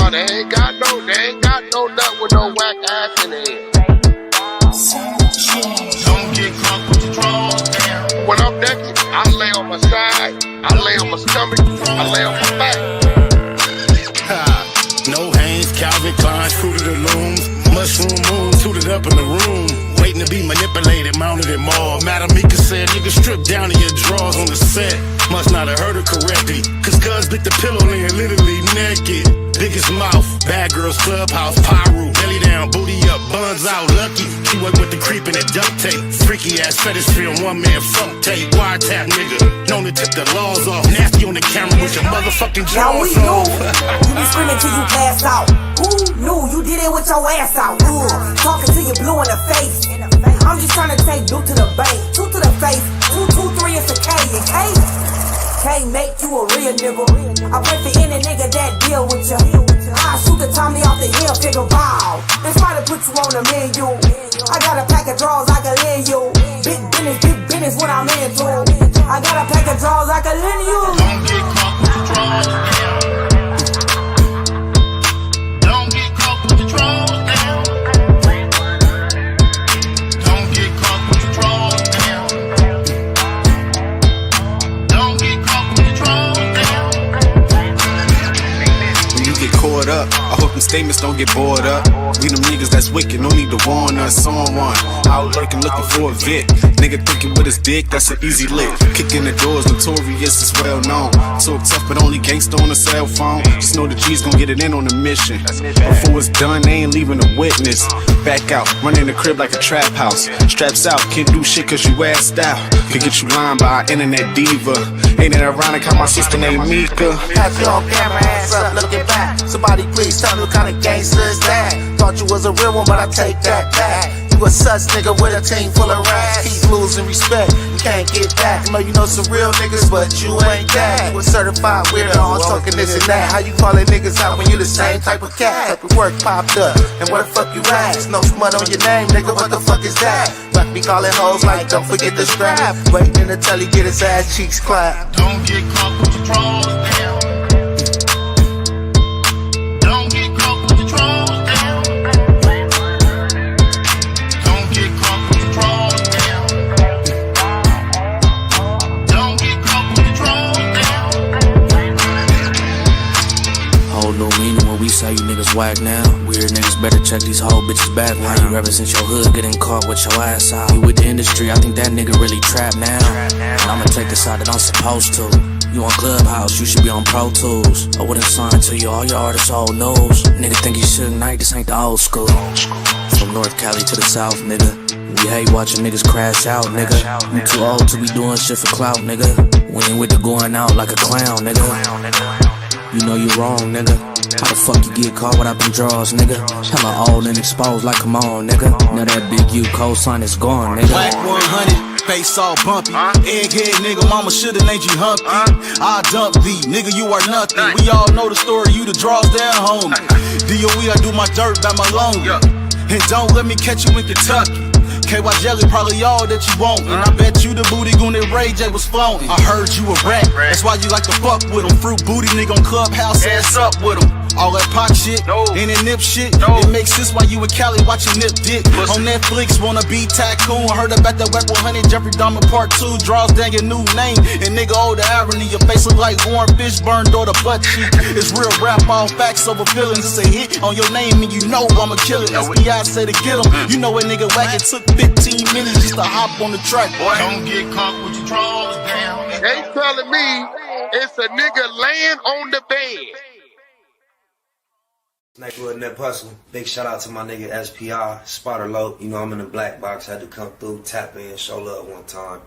No, they ain't got no nut with no whack ass in it. Don't get caught with your drawers down. When I'm naked, I lay on my side, I lay on my stomach, I lay on my back. No Hanes, Calvin Klein, fruit of the looms. Mushroom moon, tooted up in the room. Waiting to be manipulated, mounted at mall. Madamika said, nigga, strip down to your drawers on the set. Must not have heard her correctly, cause cuz bit the pillow and literally naked. Biggest mouth, bad girls clubhouse, Payru. Belly down, booty up, buns out, lucky. She work with the creep and the duct tape. Freaky ass fetish film, one man fuck tape. Wiretap nigga, known to tip the laws off. Nasty on the camera with your motherfucking jaws off. You be screaming till you pass out. Who knew you did it with your ass out? Talking till you blue in the face. I'm just trying to take you to the bank, 2 to the face, 2, 2, 3 is a K, and K can't make you a real nigga. I pray for any nigga that deal with you. I shoot the Tommy off the hill, figure wow. They try to put you on the menu. I got a pack of drawers I can lend you. Big business what I'm into. I got a pack of drawers I can lend you. Don't get caught with your drawers down. Don't get caught with your drawers down. Don't get caught with your drawers down. Don't get caught with your drawers down. When you get caught up, I hope them statements don't get bored up. We them niggas that's wicked, no need to warn us on one. Out lurking looking for a Vic. Nigga thinking with his dick, that's an easy lick. Kicking the doors, notorious, is well known. Talk tough, but only gangster on a cell phone. Just know the G's gon' get it in on the mission. Before it's done, they ain't leaving a witness. Back out, running the crib like a trap house. Straps out, can't do shit cause you assed out. Could get you lined by an internet diva. Ain't it ironic how my sister named Mika? Have you on camera, ass up, looking back. Somebody please tell me what kind of gangster is that? Thought you was a real one, but I take that back. You a sus nigga with a team full of rats. Keep losing respect, you can't get back. I know you know some real niggas, but you ain't that. You a certified weirdo, I'm talking this and that. How you calling niggas out when you the same type of cat? Type of work popped up, and where the fuck you at? No smut on your name, nigga, what the fuck is that? But me calling hoes like, don't forget the strap. Waiting until he get his ass cheeks clapped. Don't get caught with your drawers down. Don't get caught with your drawers down. Don't get caught with your drawers down. Don't get caught with your drawers down. Whole new meaning when we say you niggas whack now. Weird niggas better check these whole bitches back. Why you represent your hood, getting caught with your ass out? You with the industry, I think that nigga really trapped now. And I'ma take the side that I'm supposed to. You on Clubhouse, you should be on Pro Tools. I wouldn't sign to you, all your artists old news. Nigga think you should night, this ain't the old school. From North Cali to the South, nigga. We hate watching niggas crash out, nigga. You too old to be doing shit for clout, nigga. We ain't with the going out like a clown, nigga. You know you wrong, nigga. How the fuck you get caught without them draws, nigga? Hella old and exposed like come on, nigga. Now that big U cosign is gone, nigga. Wacc HoNo, face all bumpy. Egghead nigga, mama shoulda named you Humpty. I dump thee, nigga, you are nothing. We all know the story, you the draws down, homie. DOE, I do my dirt by my loan. And don't let me catch you in Kentucky. KY Jelly probably all that you want. And I bet you the booty goon that Ray J was floating. I heard you a rat, that's why you like to fuck with him. Fruit booty nigga on Clubhouse, ass up with him. All that pop shit, and that nip shit, it makes sense why you and Cali watching Nip Dick. On Netflix, wanna be tycoon. Heard about that Wacc HoNo Jeffrey Dahmer Part 2. Draws down your new name, and nigga, oh the irony. Your face look like Warren Fish burned or the butt cheek. It's real rap, all facts over feelings. It's a hit on your name, and you know I'ma kill it. SBI say to get him. You know a nigga Wacc, it took 15 minutes just to hop on the track. Don't get caught with your drawers down. They telling me it's a nigga laying on the bed. Englewood Net Hustle. Big shout out to my nigga SPI, Spotter Low. You know I'm in the black box, had to come through, tap in, show love one time.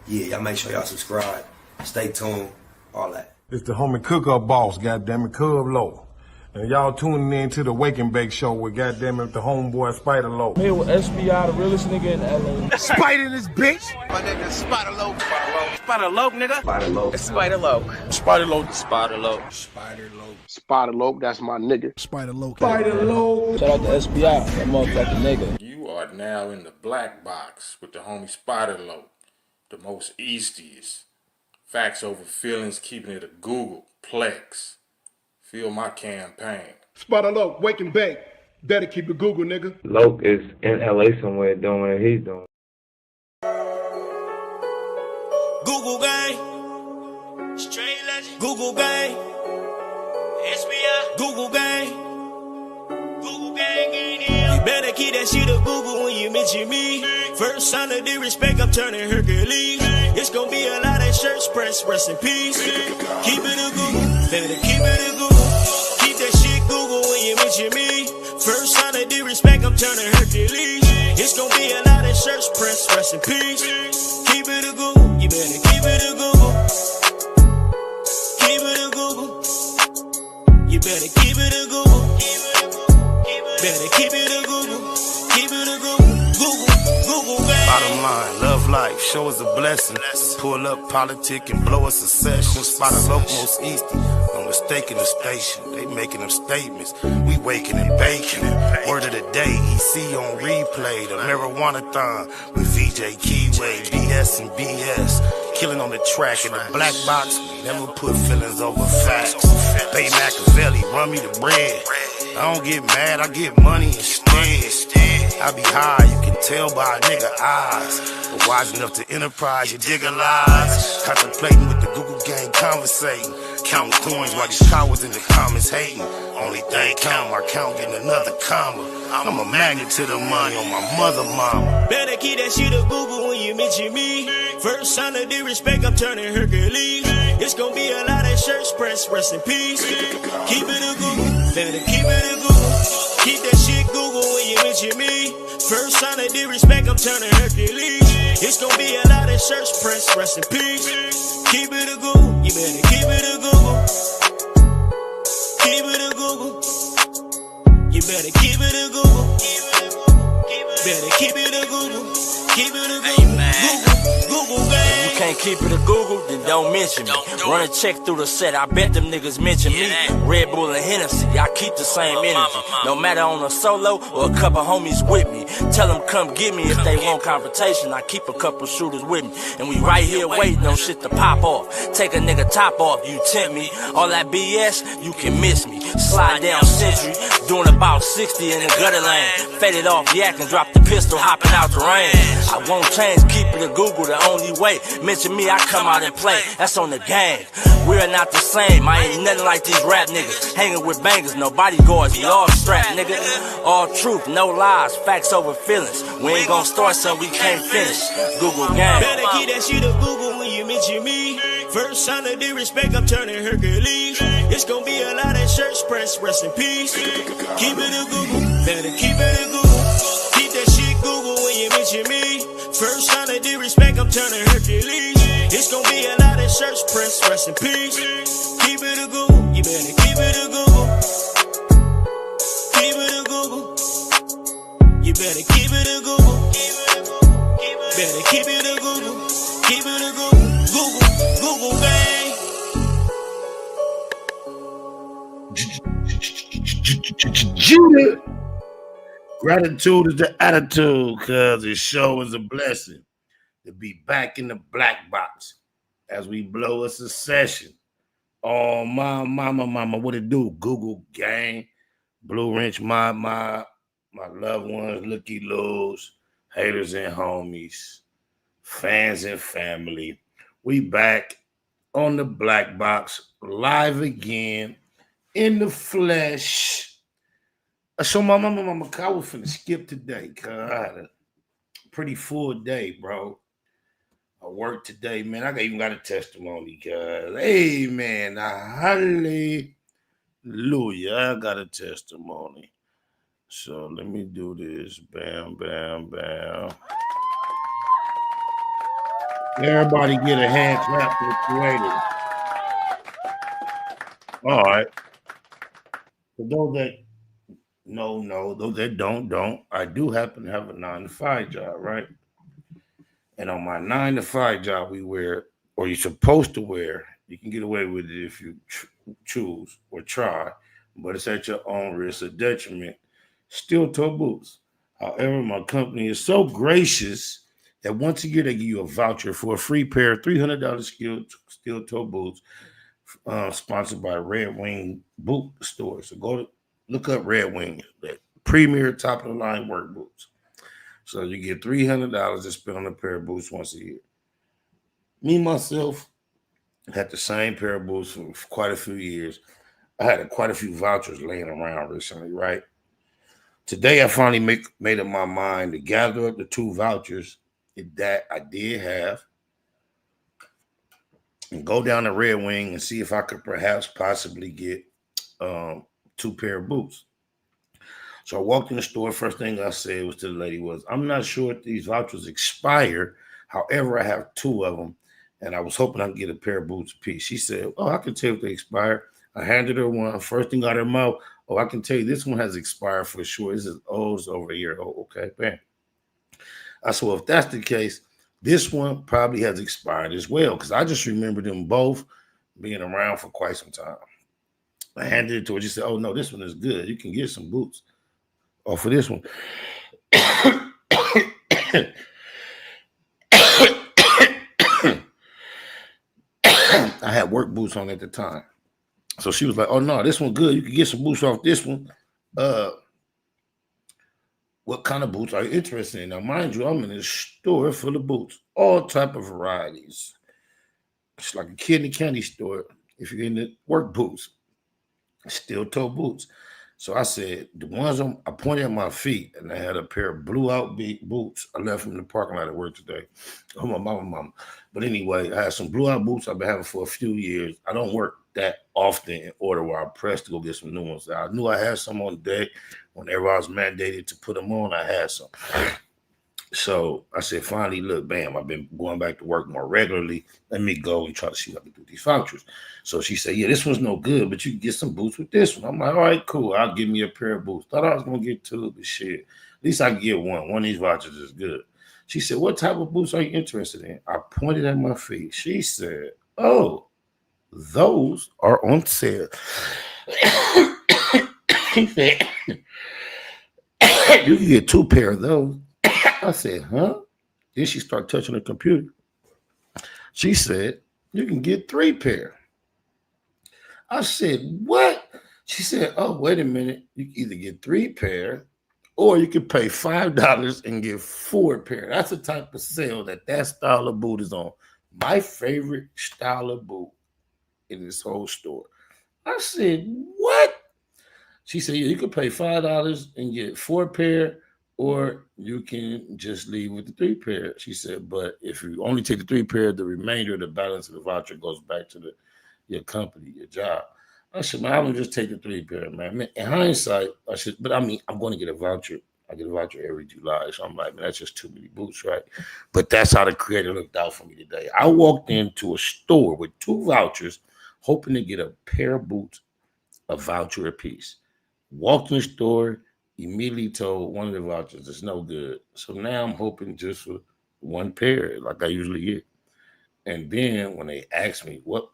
Yeah, y'all make sure y'all subscribe. Stay tuned, all that. It's the homie Cook-Up Boss, goddammit, Cub Low. And y'all tuning in to the Wake and Bake Show with goddammit the homeboy Spider Low. Here with SPI, the realest nigga in LA. Spider this bitch! My nigga Spider Low. Spider Low, nigga. Spider Low. Spider Low. Spider Low. Spider Low. Spider Low. Spider Low, that's my nigga. Spider Low. Spider Low. Shout out to SPI, that motherfucking nigga. You are now in the black box with the homie Spider Low, the most eastiest. Facts over feelings, keeping it a Google Plex. Feel my campaign. Spider Loc, waking back. Better keep it Google, nigga. Loc is in LA somewhere doing what he's doing. Google gang, straight legend. Google gang, SBI. Google gang, Google gang in here. You better keep that shit a Google when you mention me. First sign of disrespect, I'm turning Hercules. It's gonna be a lot of shirts pressed, rest in peace. Keep it a Google, better keep it a Google. Keep that shit Google when you mention me. First sign of disrespect, I'm turning Hercules. It's gonna be a lot of shirts pressed, rest in peace. Keep it a Google, you better keep it a Google. Keep it a Google. You better keep it a Google. Better keep it a Google. Keep it a Google. Google, man. Bottom line, love life, show us a blessing. Pull up politic and blow us a session. Spot a Loc most easty. No mistaking the station. They making them statements. We waking and baking. Word of the day, EC on replay. The marijuana-thon with VJ Keyway, BS and BS. Killing on the track in the black box. We never put feelings over facts. Bay Machiavelli, run me the bread. I don't get mad, I get money instead. I be high, you can tell by a nigga eyes. But wise enough to enterprise, you dig a lies. Contemplating with the Google gang, conversating. Counting coins while these cowards in the comments hating. Only thing count, my count getting another comma. I'm a magnet to the money on my mother mama. Better keep that shit a Google when you mention me. First sign of disrespect, I'm turning Hercules. It's gonna be a lot of shirts pressed, rest in peace. Keep it a Google, better keep it a Google. Keep that shit Google when you mention me. First sign of disrespect, I'm turning Hercules. It's gonna be a lot of shirts pressed, rest in peace. Keep it a Google, you better keep it a Google. Keep it a Google. You better keep it a Google. Better keep it a Google. Keep it a Google. Google gang. You can't keep it a Google, then don't mention me. Run a check through the set, I bet them niggas mention me. Red Bull and Hennessy, I keep the same energy. No matter on a solo or a couple homies with me. Tell them come get me if they want confrontation. I keep a couple shooters with me. And we right here waiting on shit to pop off. Take a nigga top off, you tempt me. All that BS, you can miss me. Slide down Century, doing about 60 in the gutter lane. Faded off yak and drop the pistol, hopping out the rain. I won't change, keep it a Google, the only way. Mention me, I come out and play. That's on the gang. We're not the same. I ain't nothing like these rap niggas. Hanging with bangers, no bodyguards, we all strapped, nigga. All truth, no lies, facts over feelings. We ain't gonna start something we can't finish. Google gang. Better keep that shit a Google when you mention me. First sign of disrespect, I'm turning Hercules. It's gonna be a lot of shirts pressed, rest in peace. Keep it a Google, better keep it a Google. Keep that shit Google when you mention me. First sign of disrespect, I'm turning Hercules. It's gonna be a lot of shirts pressed, rest in peace. Keep it a Google, you better keep it a Google. Keep it a Google. You better keep it a Google. Better keep it a Google. Keep it a Google. Google gang. Judah. Gratitude is the attitude, cause this show is a blessing to be back in the black box as we blow a succession. Oh my mama, what it do? Google gang, Blue Wrench, my loved ones, looky loos, haters and homies, fans and family. We back on the black box, live again in the flesh. So my mama, I was finna skip today, cause I had a pretty full day, bro. I worked today, man. I even got a testimony, cause hey, man, hallelujah, I got a testimony. So let me do this. Bam, bam, bam. Everybody get a hand clap for the creator. All right. For those that no, those that don't. I do happen to have a 9-to-5 job, right? And on my 9-to-5 job, we wear, or you're supposed to wear, you can get away with it if you choose or try, but it's at your own risk or detriment, steel-toe boots. However, my company is so gracious that once a year they give you a voucher for a free pair of $300 steel-toe boots, sponsored by Red Wing Boot Store. So go to Look up Red Wing, that premier top of the line work boots. So you get $300 to spend on a pair of boots once a year. Me myself had the same pair of boots for quite a few years. I had quite a few vouchers laying around recently, right? Today I finally made up my mind to gather up the 2 vouchers that I did have and go down the Red Wing and see if I could perhaps possibly get 2 pair of boots. So I walked in the store. First thing I said was to the lady was, I'm not sure if these vouchers expire. However, I have 2 of them, and I was hoping I could get a pair of boots apiece. She said, oh, I can tell if they expire. I handed her one. First thing out of her mouth, oh, I can tell you this one has expired for sure. This is old, it's over a year. Oh, okay, bam. I said, well, if that's the case, this one probably has expired as well, because I just remember them both being around for quite some time. I handed it to her. She said, oh, no, this one is good. You can get some boots off of this one. I had work boots on at the time. So she was like, oh, no, this one good. You can get some boots off this one. What kind of boots are you interested in? Now, mind you, I'm in a store full of boots, all type of varieties. It's like a kid in a candy store if you're in the work boots, steel toe boots. So I said, the ones I pointed at my feet, and I had a pair of blue out boots. I left from the parking lot at work today. Oh, my mama. But anyway, I had some blue out boots I've been having for a few years. I don't work that often in order where I pressed to go get some new ones. I knew I had some on deck. Whenever I was mandated to put them on, I had some. So I said, finally, look, bam, I've been going back to work more regularly. Let me go and try to see what I can do with these vouchers. So she said, yeah, this one's no good, but you can get some boots with this one. I'm like, all right, cool. I'll give me a pair of boots. Thought I was going to get 2, but shit. At least I can get one. One of these vouchers is good. She said, what type of boots are you interested in? I pointed at my feet. She said, oh, those are on sale. She said, you can get 2 pair of those. I said, huh? Then she started touching the computer. She said, you can get 3 pair. I said, what? She said, oh, wait a minute. You can either get 3 pair or you can pay $5 and get 4 pair. That's the type of sale that style of boot is on. My favorite style of boot in this whole store. I said, what? She said, yeah, you can pay $5 and get 4 pair, or you can just leave with the 3 pair. She said, but if you only take the 3 pair, the remainder of the balance of the voucher goes back to your company, your job. I said, man, I'm going to just take the 3 pair, man. In hindsight, I said, but I mean, I'm going to get a voucher. I get a voucher every July. So I'm like, man, that's just too many boots, right? But that's how the creator looked out for me today. I walked into a store with 2 vouchers, hoping to get a pair of boots, a voucher apiece. Walked in the store, immediately told one of the vouchers it's no good. So now I'm hoping just for 1 pair, like I usually get. And then when they asked me, what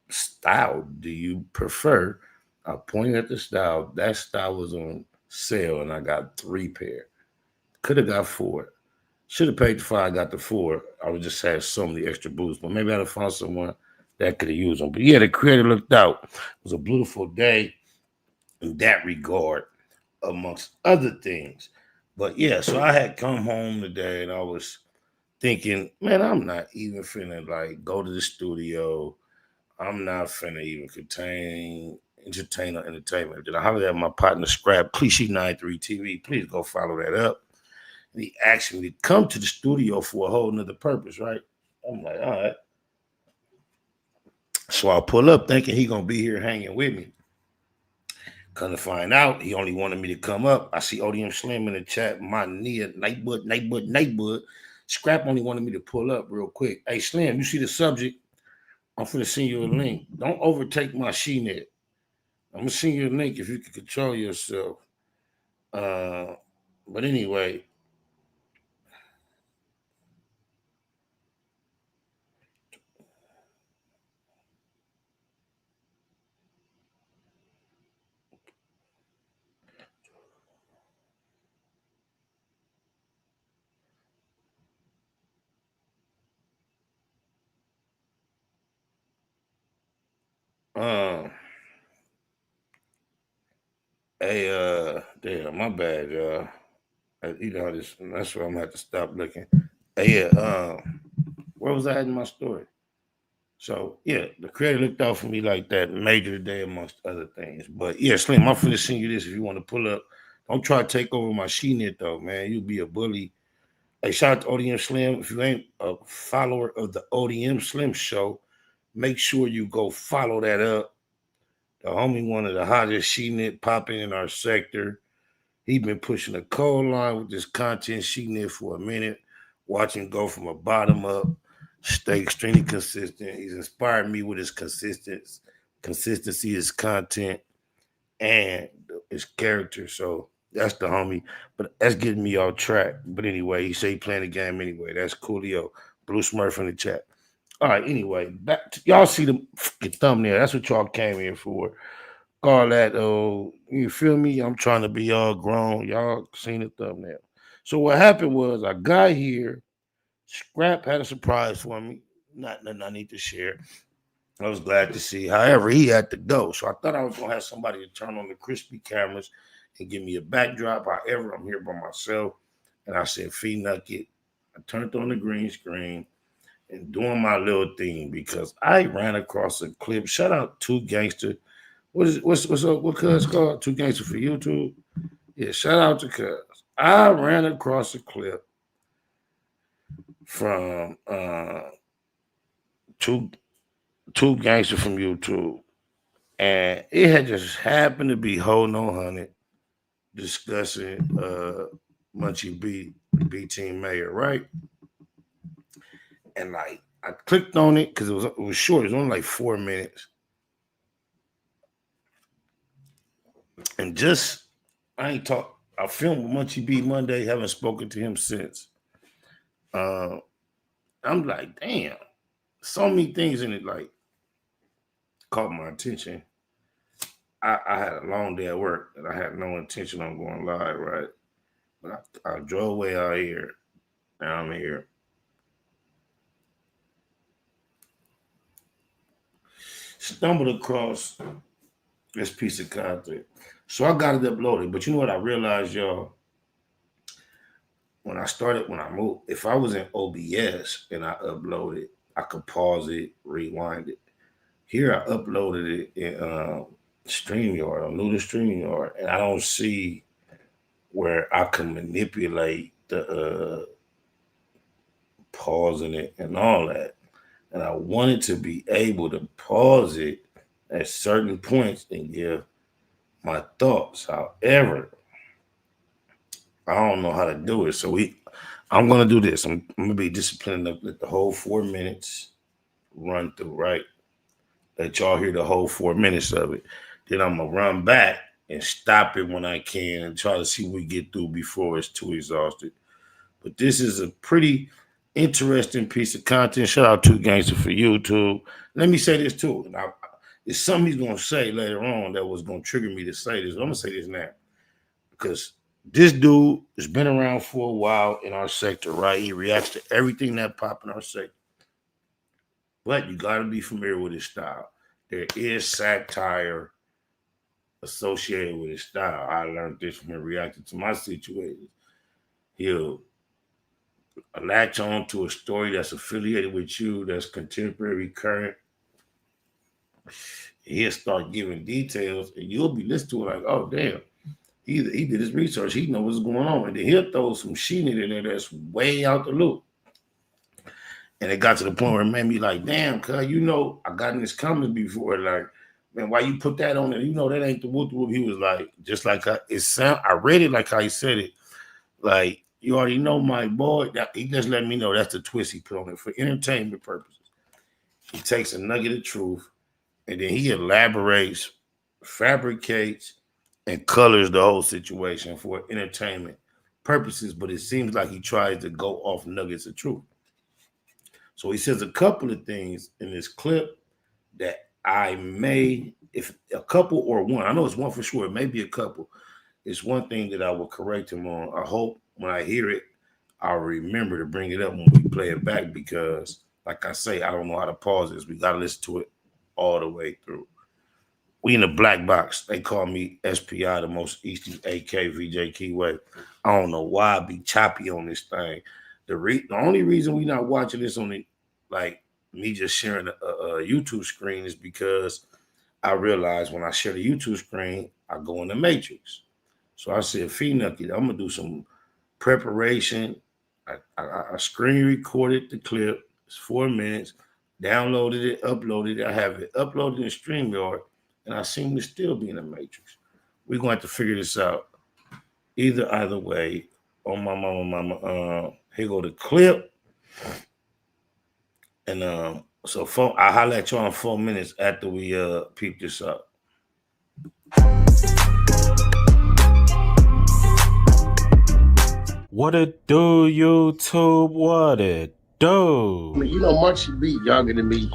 style do you prefer? I pointed at the style. That style was on sale, and I got 3 pair. Could have got 4. Should have paid the 5, got the 4. I would just have so many extra boots, but maybe I'd have found someone that could have used them. But yeah, the creator looked out. It was a beautiful day in that regard, amongst other things. But yeah, so I had come home today and I was thinking, man, I'm not even finna like go to the studio. I'm not finna even entertain or entertainment. Then I hollered at my partner Scrap, Cliche 93 TV. Please go follow that up. And he asked me to come to the studio for a whole nother purpose, right? I'm like, all right. So I pull up thinking he gonna be here hanging with me. Come to find out, he only wanted me to come up. I see ODM Slim in the chat. My Nia, Nightbud. Scrap only wanted me to pull up real quick. Hey, Slim, you see the subject? I'm finna send you a link. Don't overtake my she-net. I'm gonna send you a link if you can control yourself. But anyway. Hey, damn, my bad, y'all. You know this. That's why I'm gonna have to stop looking. Hey, where was I in my story? So yeah, the creator looked out for me like that major today, amongst other things. But yeah, Slim, I'm finna send you this if you want to pull up. Don't try to take over my Sheenit though, man. You'll be a bully. Hey, shout out to ODM Slim. If you ain't a follower of the ODM Slim show, make sure you go follow that up. The homie, one of the hottest Sheenit popping in our sector. He been pushing a cold line with this content Sheenit for a minute. Watching go from a bottom up. Stay extremely consistent. He's inspired me with his consistency, his content, and his character. So that's the homie. But that's getting me off track. But anyway, he say he playing the game anyway. That's coolio. Blue Smurf in the chat. All right, anyway, back to, y'all see the fucking thumbnail. That's what y'all came here for. All that, you feel me? I'm trying to be all grown. Y'all seen the thumbnail. So what happened was I got here. Scrap had a surprise for me. Not nothing I need to share. I was glad to see. However, he had to go. So I thought I was going to have somebody to turn on the crispy cameras and give me a backdrop. However, I'm here by myself. And I said, Nuck it. I turned on the green screen and doing my little thing because I ran across a clip. Shout out to Gangster. What's up? What cuz called? 2 Gangster for YouTube? Yeah, shout out to cuz. I ran across a clip from two Gangster from YouTube, and it had just happened to be HoNo Hunnid discussing Munche B Team Mayor, right? And like I clicked on it because it was short. It was only like 4 minutes, and just I ain't talk. I filmed with Munche B Monday. Haven't spoken to him since. I'm like, damn, so many things in it like caught my attention. I had a long day at work and I had no intention on going live, right? But I drove way out here and I'm here. Stumbled across this piece of content. So I got it uploaded. But you know what I realized, y'all? When I moved, if I was in OBS and I uploaded, I could pause it, rewind it. Here I uploaded it in StreamYard. I'm new to StreamYard, and I don't see where I can manipulate the pausing it and all that. And I wanted to be able to pause it at certain points and give my thoughts. However, I don't know how to do it. So I'm going to do this. I'm going to be disciplined enough to let the whole 4 minutes run through, right? Let y'all hear the whole 4 minutes of it. Then I'm going to run back and stop it when I can and try to see what we get through before it's too exhausted. But this is a pretty interesting piece of content. Shout out to Gangster for YouTube. Let me say this too. Now, it's something he's going to say later on that was going to trigger me to say this. I'm going to say this now because this dude has been around for a while in our sector, right? He reacts to everything that pops in our sector. But you got to be familiar with his style. There is satire associated with his style. I learned this from him reacting to my situations. He'll latch on to a story that's affiliated with you, that's contemporary, current. He'll start giving details, and you'll be listening to it like, oh, damn. He did his research. He knows what's going on. And then he'll throw some Sheenit in there that's way out the loop. And it got to the point where it made me like, damn, cuz, I got in this comment before, like, man, why you put that on there? That ain't the whoop whoop. He was like, just like I read it like how he said it. Like, you already know my boy. He just let me know that's the twist he put on it for entertainment purposes. He takes a nugget of truth and then he elaborates, fabricates, and colors the whole situation for entertainment purposes, but it seems like he tries to go off nuggets of truth. So he says a couple of things in this clip that I may, if a couple or one, I know it's one for sure, it may be a couple. It's one thing that I will correct him on. I hope when I hear it, I'll remember to bring it up when we play it back because, like I say, I don't know how to pause this. We got to listen to it all the way through. We in the black box. They call me SPI, the most Easty AK VJ Keyway. I don't know why I be choppy on this thing. The only reason we not watching this on the, like, me just sharing a YouTube screen is because I realized when I share the YouTube screen, I go in the matrix. So I said, Nucky, I'm gonna do some preparation. I screen recorded the clip. It's 4 minutes. Downloaded it, uploaded it. I have it uploaded in StreamYard, and I seem to still be in the matrix. We're going to have to figure this out. Either way. Oh my mama. Here go the clip. And I'll holler at y'all in 4 minutes after we peep this up. What it do, YouTube? What it do? I mean, you know, Munche be younger than me.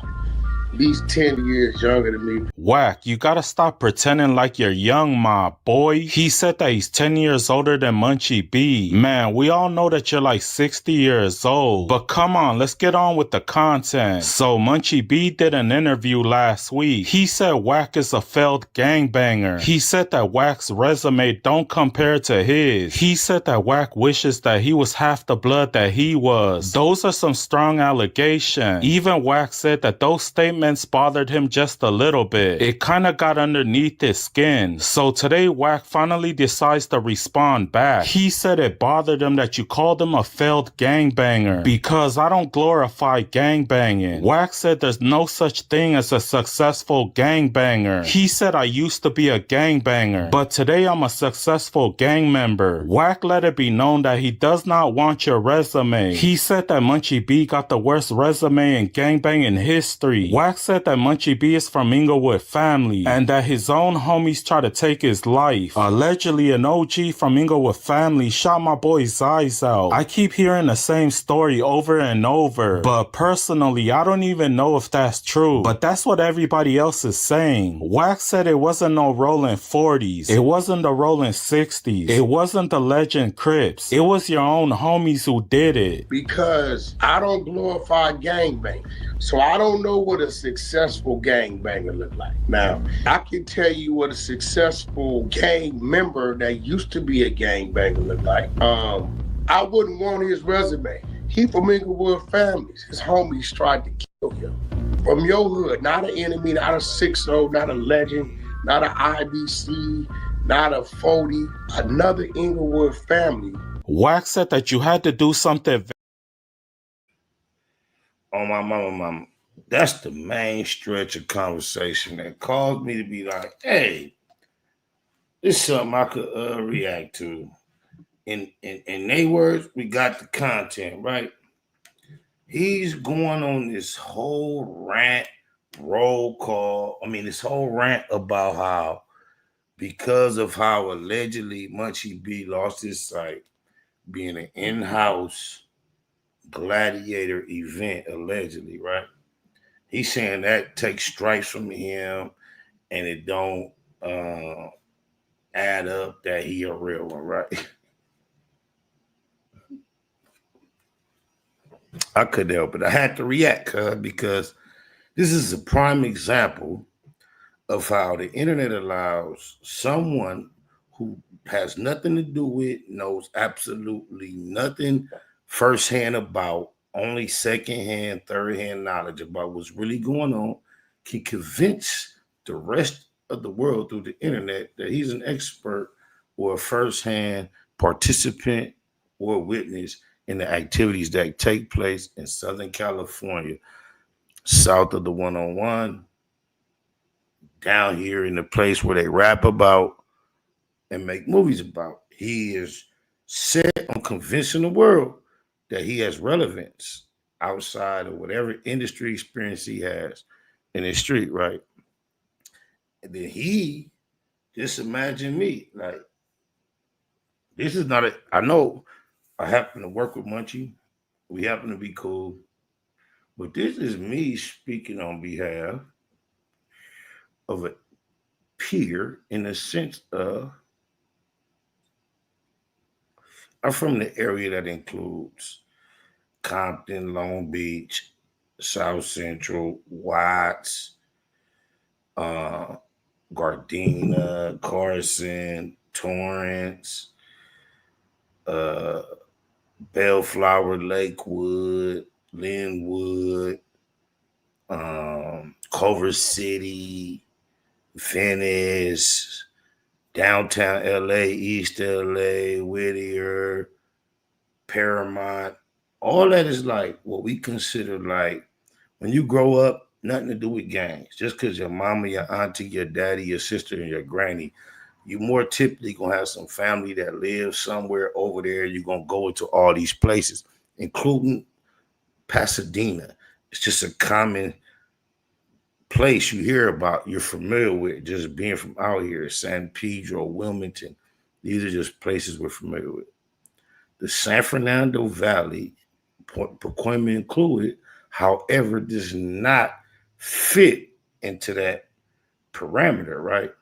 He's 10 years younger than me. Wacc, you gotta stop pretending like you're young, my boy. He said that he's 10 years older than Munche B. Man, we all know that you're like 60 years old. But come on, let's get on with the content. So Munche B did an interview last week. He said Wacc is a failed gangbanger. He said that Wacc's resume don't compare to his. He said that Wacc wishes that he was half the blood that he was. Those are some strong allegations. Even Wacc said that those statements bothered him just a little bit. It kind of got underneath his skin. So today Wacc finally decides to respond back. He said it bothered him that you called him a failed gangbanger because I don't glorify gangbanging. Wacc said there's no such thing as a successful gangbanger. He said I used to be a gangbanger, but today I'm a successful gang member. Wacc let it be known that he does not want your resume. He said that Munche B got the worst resume in gangbanging history. Wacc said that Munche B is from Englewood family and that his own homies try to take his life. Allegedly, an OG from Englewood family shot my boy's eyes out. I keep hearing the same story over and over, but personally, I don't even know if that's true. But that's what everybody else is saying. Wacc said it wasn't no rolling 40s. It wasn't the rolling 60s. It wasn't the legend Crips. It was your own homies who did it. Because I don't glorify gangbang. So I don't know what a successful gangbanger look like. Now, I can tell you what a successful gang member that used to be a gangbanger look like. I wouldn't want his resume. He from Englewood families. His homies tried to kill him. From your hood, not an enemy, not a 6-0, not a legend, not an IBC, not a 40, another Englewood family. Wacc said that you had to do something. Oh, my mama. That's the main stretch of conversation that caused me to be like, hey, this is something I could react to. In their words, we got the content, right? He's going on this whole rant, this whole rant about how, because of how allegedly Munche B lost his sight, being an in-house gladiator event, allegedly, right? He's saying that takes stripes from him and it don't add up that he a real one, right? I couldn't help it. I had to react because this is a prime example of how the internet allows someone who has nothing to do with, knows absolutely nothing firsthand about, only secondhand, thirdhand knowledge about what's really going on, can convince the rest of the world through the internet that he's an expert or a firsthand participant or witness in the activities that take place in Southern California, south of the 101, down here in the place where they rap about and make movies about. He is set on convincing the world that he has relevance outside of whatever industry experience he has in the street, right? And then just imagine me, like, this is not I know I happen to work with Munche. We happen to be cool. But this is me speaking on behalf of a peer in the sense of I'm from the area that includes Compton, Long Beach, South Central, Watts, Gardena, Carson, Torrance, Bellflower, Lakewood, Linwood, Culver City, Venice, downtown LA, East LA, Whittier, Paramount. All that is like what we consider like when you grow up, nothing to do with gangs. Just because your mama, your auntie, your daddy, your sister, and your granny, you more typically gonna have some family that lives somewhere over there. You're gonna go into all these places, including Pasadena. It's just a common place you hear about, you're familiar with, just being from out here. San Pedro, Wilmington. These are just places we're familiar with. The San Fernando Valley, Pacoima included, however, does not fit into that parameter, right?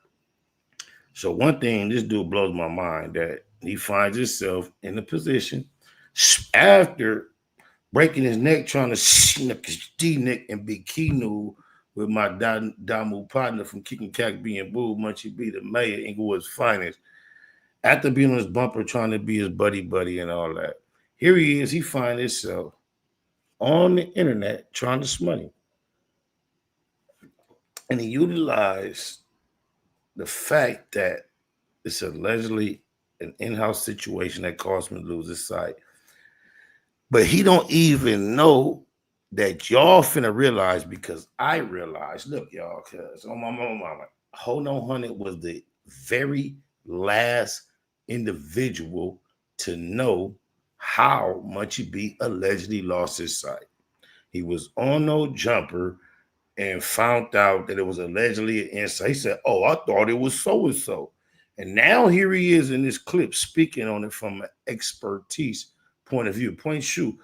So one thing, this dude blows my mind that he finds himself in a position after breaking his neck trying to snick his D-neck and be Kinu with my Damu partner from Kicking Cack being Boo, Munche B, the mayor, Englewood's finest. After being on his bumper trying to be his buddy and all that. Here he is, he finds himself on the internet trying to smut him. And he utilized the fact that it's allegedly an in-house situation that caused him to lose his sight. But he don't even know that y'all finna realize, because I realized, look, y'all, because on my mama, HoNo Hunnid was the very last individual to know how Munche B allegedly lost his sight. He was on No Jumper and found out that it was allegedly an insight. He said, oh, I thought it was so-and-so. And now here he is in this clip speaking on it from an expertise point of view. Point shoot.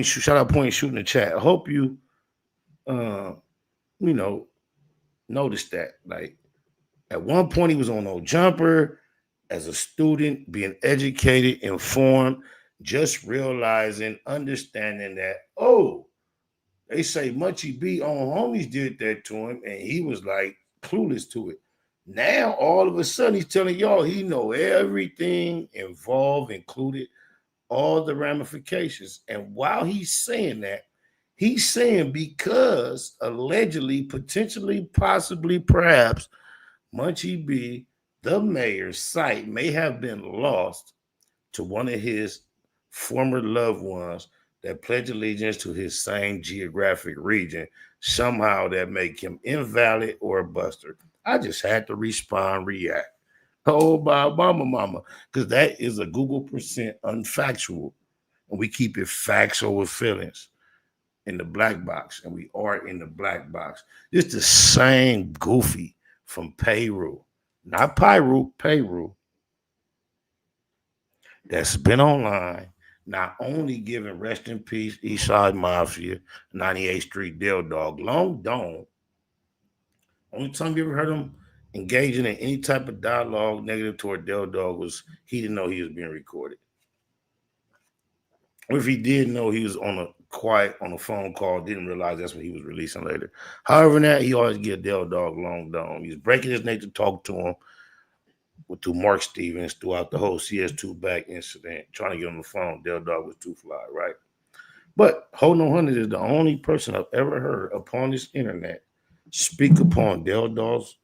Shout out Point Shoot in the chat. I hope you, noticed that. Like, at one point, he was on No Jumper as a student, being educated, informed, just realizing, understanding that, oh, they say Munche B on homies did that to him, and he was like clueless to it. Now, all of a sudden, he's telling y'all he know everything involved, included all the ramifications. And while he's saying that, he's saying because allegedly, potentially, possibly, perhaps, Munche B, the mayor's sight may have been lost to one of his former loved ones that pledge allegiance to his same geographic region, somehow that make him invalid or a buster. I just had to respond, react. Oh, my mama, because that is a Google percent unfactual. And we keep it facts over feelings in the black box, and we are in the black box. It's the same goofy from Payru, not Payru, Payru, that's been online, not only giving rest in peace, Eastside Mafia, 98th Street Del Dog, Long Dome. Only time you ever heard him engaging in any type of dialogue negative toward Del Dog was he didn't know he was being recorded. Or if he did know he was on a phone call, didn't realize that's what he was releasing later. However, that he always get Del Dog Long Dome. He's breaking his neck to talk to him through Mark Stevens throughout the whole CS2 back incident, trying to get on the phone. Del Dog was too fly, right? But HoNo Hunnid is the only person I've ever heard upon this internet speak upon Del Dog's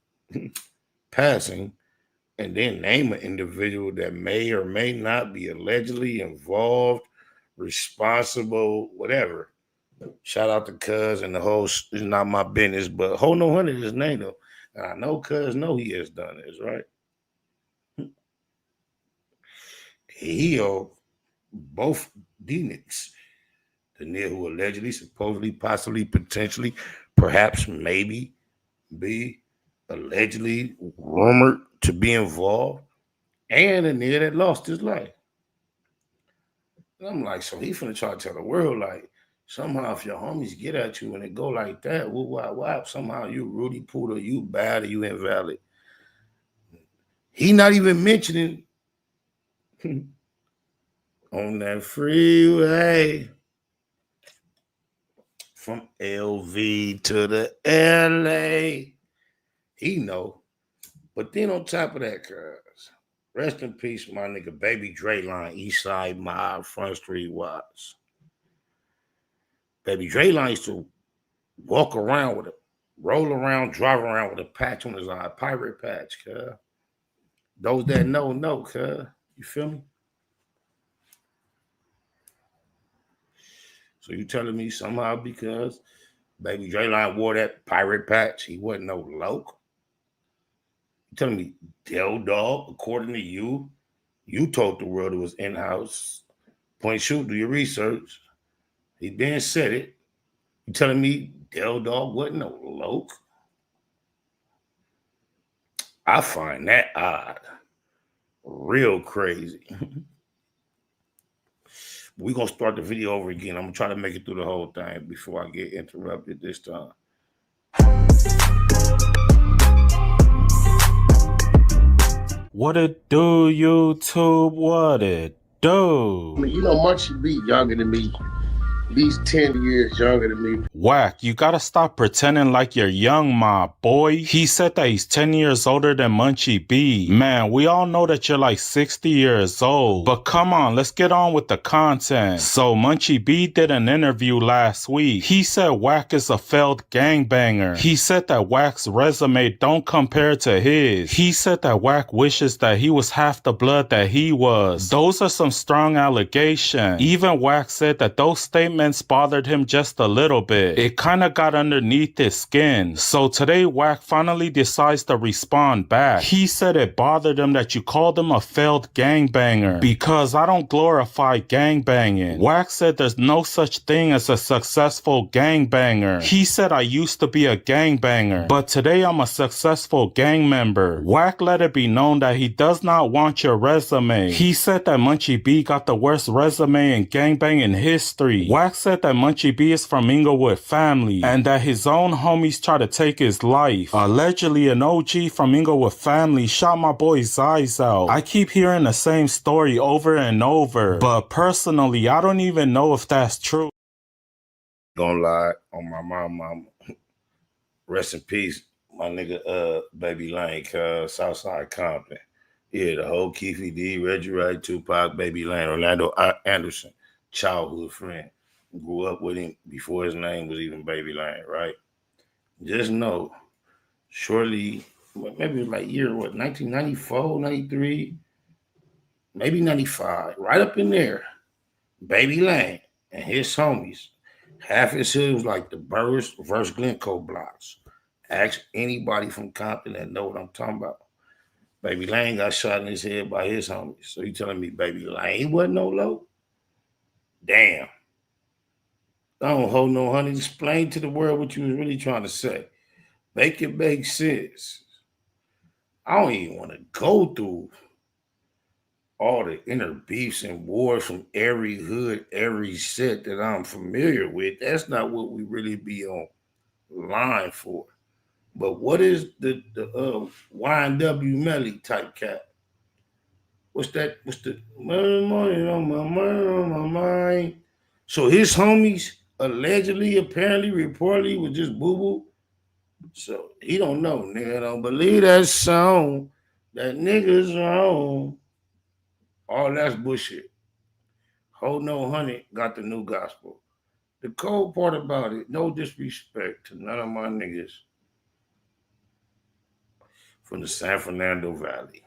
passing and then name an individual that may or may not be allegedly involved, responsible, whatever. Shout out to Cuz and the whole, it's not my business, but HoNo Hunnid is his name though. And I know Cuz know he has done this, right? He owed both D-Nicks, the nigga who allegedly, supposedly, possibly, potentially, perhaps, maybe be allegedly rumored to be involved, and a nigga that lost his life. And I'm like, so he finna try to tell the world, like, somehow if your homies get at you and it go like that, why, somehow you Rudy Poodle, you bad or you invalid. He not even mentioning on that freeway from LV to the LA. He know But then on top of that, cuz, rest in peace, my nigga, Baby Dre Line, Eastside Mob, Front Street Watts. Baby Dre Line used to walk around with a, roll around, drive around with a patch on his eye, pirate patch, cuz. Those that know, cuz. You feel me? So you telling me somehow because Baby Dre Line wore that pirate patch, he wasn't no loc? You telling me Del Dog, according to you, you told the world it was in-house. Point shoot, do your research. He been said it. You telling me Del Dog wasn't no loc? I find that odd. Real crazy. We're going to start the video over again. I'm going to try to make it through the whole thing before I get interrupted this time. What it do, YouTube? What it do? I mean, you know, Munche be younger than me. At least 10 years younger than me. Wacc, you gotta stop pretending like you're young, my boy. He said that he's 10 years older than Munche B. Man, we all know that you're like 60 years old. But come on, let's get on with the content. So Munche B did an interview last week. He said Wacc is a failed gangbanger. He said that Wacc's resume don't compare to his. He said that Wacc wishes that he was half the blood that he was. Those are some strong allegations. Even Wacc said that those statements bothered him just a little bit. It kind of got underneath his skin. So today Wacc finally decides to respond back. He said it bothered him that you called him a failed gangbanger because I don't glorify gangbanging. Wacc said there's no such thing as a successful gangbanger. He said I used to be a gangbanger, but today I'm a successful gang member. Wacc let it be known that he does not want your resume. He said that Munche B got the worst resume in gangbanging history. Wacc said that Munche B is from Englewood family and that his own homies try to take his life. Allegedly, an OG from Englewood family shot my boy's eyes out. I keep hearing the same story over and over, but personally, I don't even know if that's true. Gonna lie on my mama. Rest in peace, my nigga, Baby Lane, Southside Compton. Yeah, the whole Keefy D, Reggie Wright, Tupac, Baby Lane, Orlando Anderson, childhood friend. Grew up with him before his name was even Baby Lane, right? Just know, shortly, maybe it was like year, 1994, 93, maybe 95, right up in there, Baby Lane and his homies, half his hood was like the Burris versus Glencoe blocks. Ask anybody from Compton that know what I'm talking about. Baby Lane got shot in his head by his homies. So you telling me Baby Lane wasn't no low? Damn. Don't hold no honey. Explain to the world what you was really trying to say. Make it make sense. I don't even want to go through all the inner beefs and wars from every hood, every set that I'm familiar with. That's not what we really be on line for. But what is the YNW Melly type cat? What's that? What's the money on my mind? So his homies allegedly, apparently, reportedly was just boo-boo. So he don't know. Nigga don't believe that song. That nigga's wrong. All that's bullshit. HoNo Hunnid got the new gospel. The cold part about it, no disrespect to none of my niggas from the San Fernando Valley.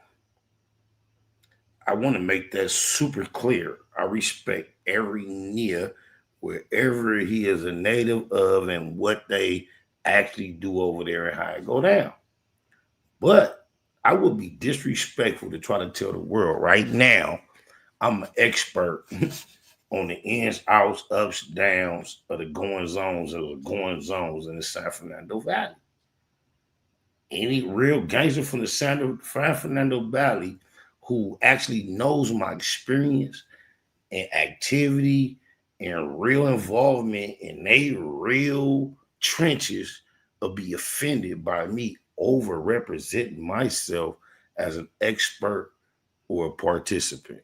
I want to make that super clear. I respect every Nia, wherever he is a native of and what they actually do over there and how it go down. But I would be disrespectful to try to tell the world right now I'm an expert on the ins, outs, ups, downs of the going zones in the San Fernando Valley. Any real gangster from the San Fernando Valley who actually knows my experience and activity and real involvement in they real trenches will be offended by me over-representing myself as an expert or a participant.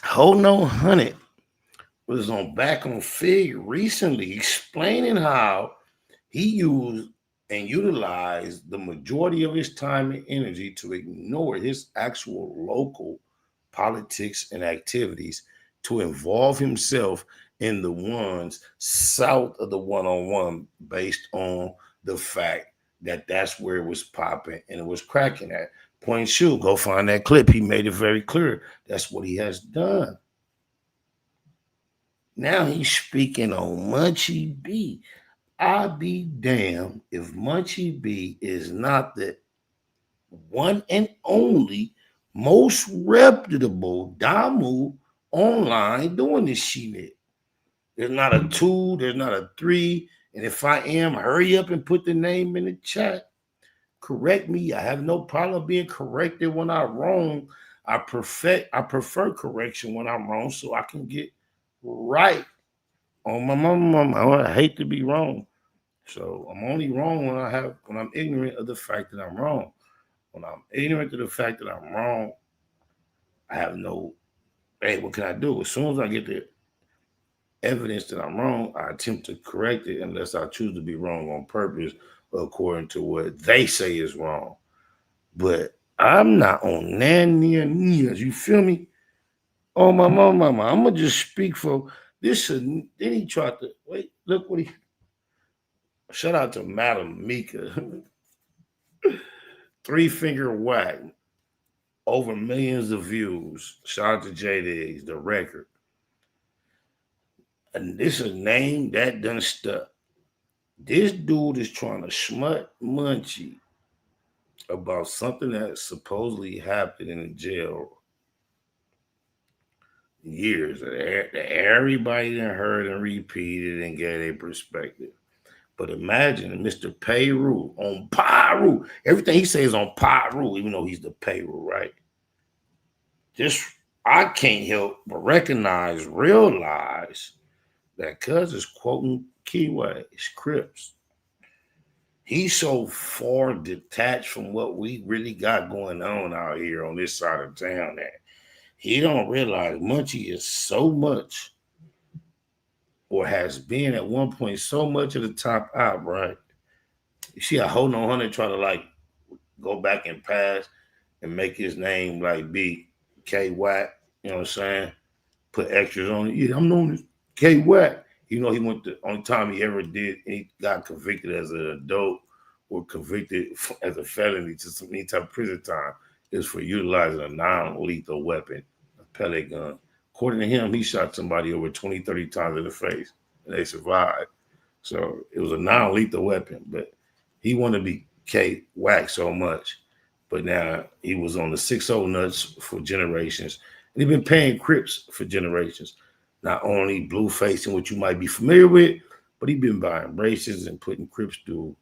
HoNo Hunnid was back on Fig recently explaining how he used and utilize the majority of his time and energy to ignore his actual local politics and activities to involve himself in the ones south of the one-on-one based on the fact that that's where it was popping and it was cracking at. Point shoot, go find that clip. He made it very clear. That's what he has done. Now he's speaking on Munche B. I'll be damned if Munche B is not the one and only most reputable Damu online doing this shit. There's not a 2, there's not a 3. And if I am, hurry up and put the name in the chat. Correct me. I have no problem being corrected when I'm wrong. I prefer correction when I'm wrong so I can get right. On my mama, I hate to be wrong. So I'm only wrong when I'm ignorant of the fact that I'm wrong. When I'm ignorant of the fact that I'm wrong, I have no, hey, what can I do? As soon as I get the evidence that I'm wrong, I attempt to correct it unless I choose to be wrong on purpose according to what they say is wrong. But I'm not on near, you feel me? Oh, my mama, I'm going to just speak for this. Then he tried to, wait, look what he, shout out to Madam Mika. 3-finger whack, over millions of views. Shout out to JD's, the record. And this is a name that done stuck. This dude is trying to smut Munche about something that supposedly happened in the jail years that everybody done heard and repeated and gave a perspective. But imagine Mr. Payru on Payru. Everything he says on Payru, even though he's the Payru, right? Just, I can't help but realize that cuz is quoting Keyways, Crips. He's so far detached from what we really got going on out here on this side of town that he don't realize Munche is so much, or has been at one point so much of the top out, right? You see how HoNo Hunnid try to like go back and pass and make his name like be K-Wacc, you know what I'm saying? Put extras on it. Yeah, I'm known as K-Wacc. You know, he went the only time he ever did, he got convicted as an adult or convicted as a felony to some any type of prison time is for utilizing a non-lethal weapon, a pellet gun. According to him, he shot somebody over 20, 30 times in the face, and they survived. So it was a non-lethal weapon, but he wanted to be K-Wacc so much. But now he was on the 6-0 nuts for generations, and he's been paying Crips for generations. Not only blue-facing, what you might be familiar with, but he's been buying braces and putting Crips through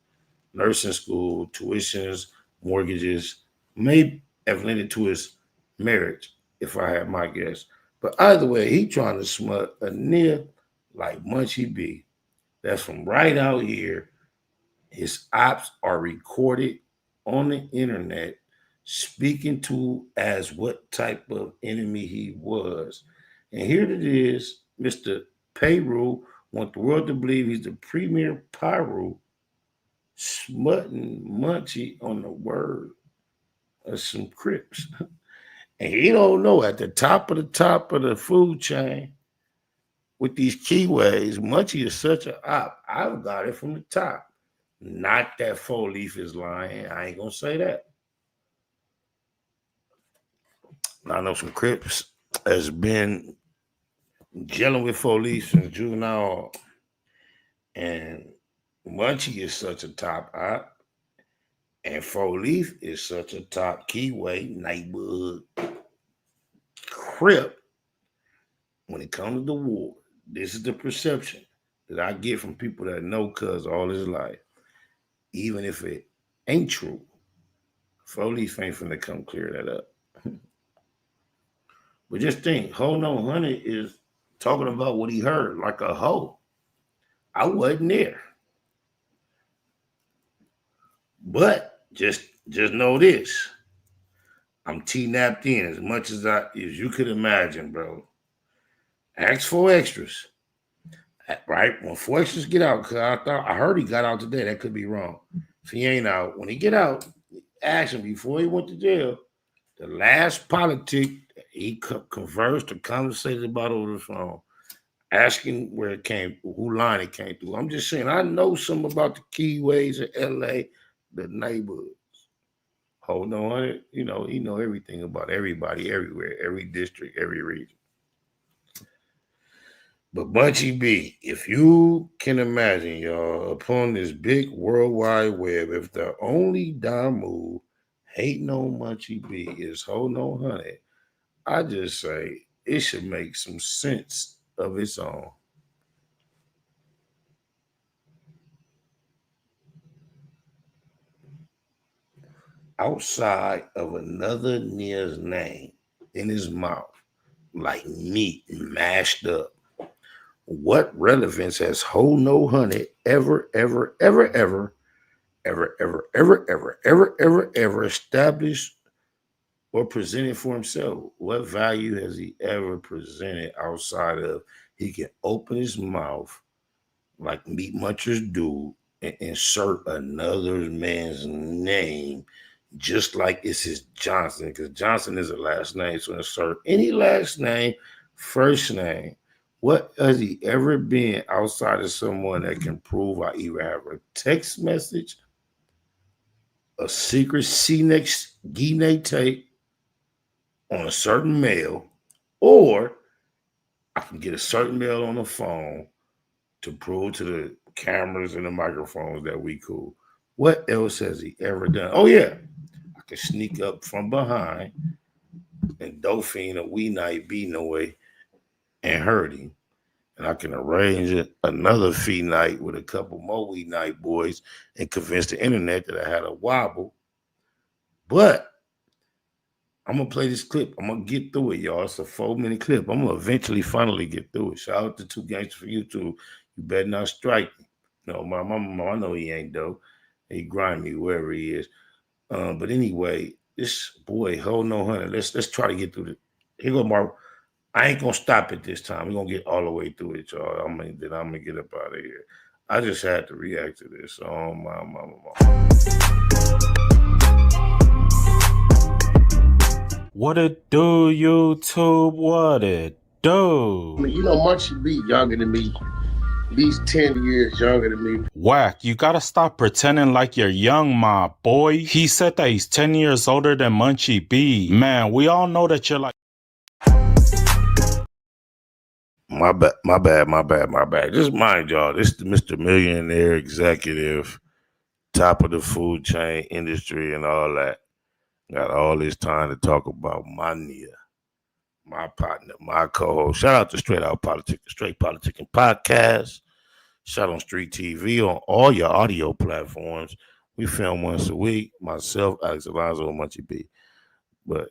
nursing school, tuitions, mortgages, may have led to his marriage, if I had my guess. But either way, he trying to smut a nigga like Munche B. That's from right out here. His ops are recorded on the internet, speaking to as what type of enemy he was. And here it is, Mr. Payru want the world to believe he's the premier Payru, smutting Munche on the word of some Crips. And he don't know at the top of the food chain with these keyways, Munche is such an op. I've got it from the top. Not that 4-Leaf is lying. I ain't gonna say that. I know some Crips has been gelling with 4-Leaf since juvenile, and Munche is such a top op, and 4-Leaf is such a top keyway neighborhood Crip when it comes to the war. This is the perception that I get from people that know cuz all his life. Even if it ain't true, 4-Leaf ain't finna come clear that up. But just think, HoNo Hunnid is talking about what he heard like a hoe. I wasn't there. But just know this. I'm T-napped in as much as you could imagine, bro. Ask for extras. Right? When 4 extras get out, because I heard he got out today. That could be wrong. If he ain't out, when he get out, ask him before he went to jail, the last politic he conversed or conversated about over the phone, asking where it came, who line it came through. I'm just saying, I know something about the keyways of LA, the neighborhoods. HoNo Hunnid, he know everything about everybody, everywhere, every district, every region. But Munche B, if you can imagine, y'all, upon this big worldwide web, if the only damn move hating on Munche B is HoNo Hunnid, I just say it should make some sense of its own. Outside of another nigga's name in his mouth, like meat mashed up, what relevance has HoNo Hunnid ever established or presented for himself? What value has he ever presented outside of he can open his mouth like meat munchers do and insert another man's name just like it's his Johnson, because Johnson is a last name, so insert any last name, first name. What has he ever been outside of someone that can prove I either have a text message, a secret C-next Guinea tape on a certain mail, or I can get a certain mail on the phone to prove to the cameras and the microphones that we cool. What else has he ever done? Oh, yeah. I can sneak up from behind and Dauphine a wee night be no way and hurt him. And I can arrange another fee night with a couple more wee night boys and convince the internet that I had a wobble. But I'm going to play this clip. I'm going to get through it, y'all. It's a 4-minute clip. I'm going to eventually finally get through it. Shout out to 2 Gangster for YouTube. You better not strike me. No, my mama, I know he ain't though. He grind me wherever he is. But anyway, this boy, HoNo Hunnid, let's try to get through it. Here go Mark. I ain't gonna stop it this time. We're gonna get all the way through it, y'all. I'm gonna get up out of here. I just had to react to this. Oh my mama. What it do, YouTube? What it do? I mean, Munche B younger than me. He's 10 years younger than me. Wacc, you gotta stop pretending like you're young, my boy. He said that he's 10 years older than Munche B. Man, we all know that you're like... My bad. Just mind y'all, this is the Mr. Millionaire executive, top of the food chain industry and all that. Got all this time to talk about my nigga, my partner, my co-host. Shout out to Straight Politicking Podcast. Shout on Street TV on all your audio platforms. We film once a week. Myself, Alex Alonzo, and Munche B. But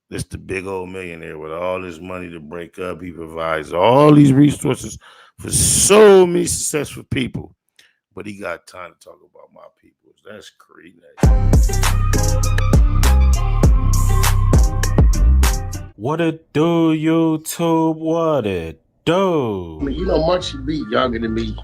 this the big old millionaire with all this money to break up. He provides all these resources for so many successful people. But he got time to talk about my people. That's crazy. What it do, YouTube? What it do? I mean, Munche B younger than me.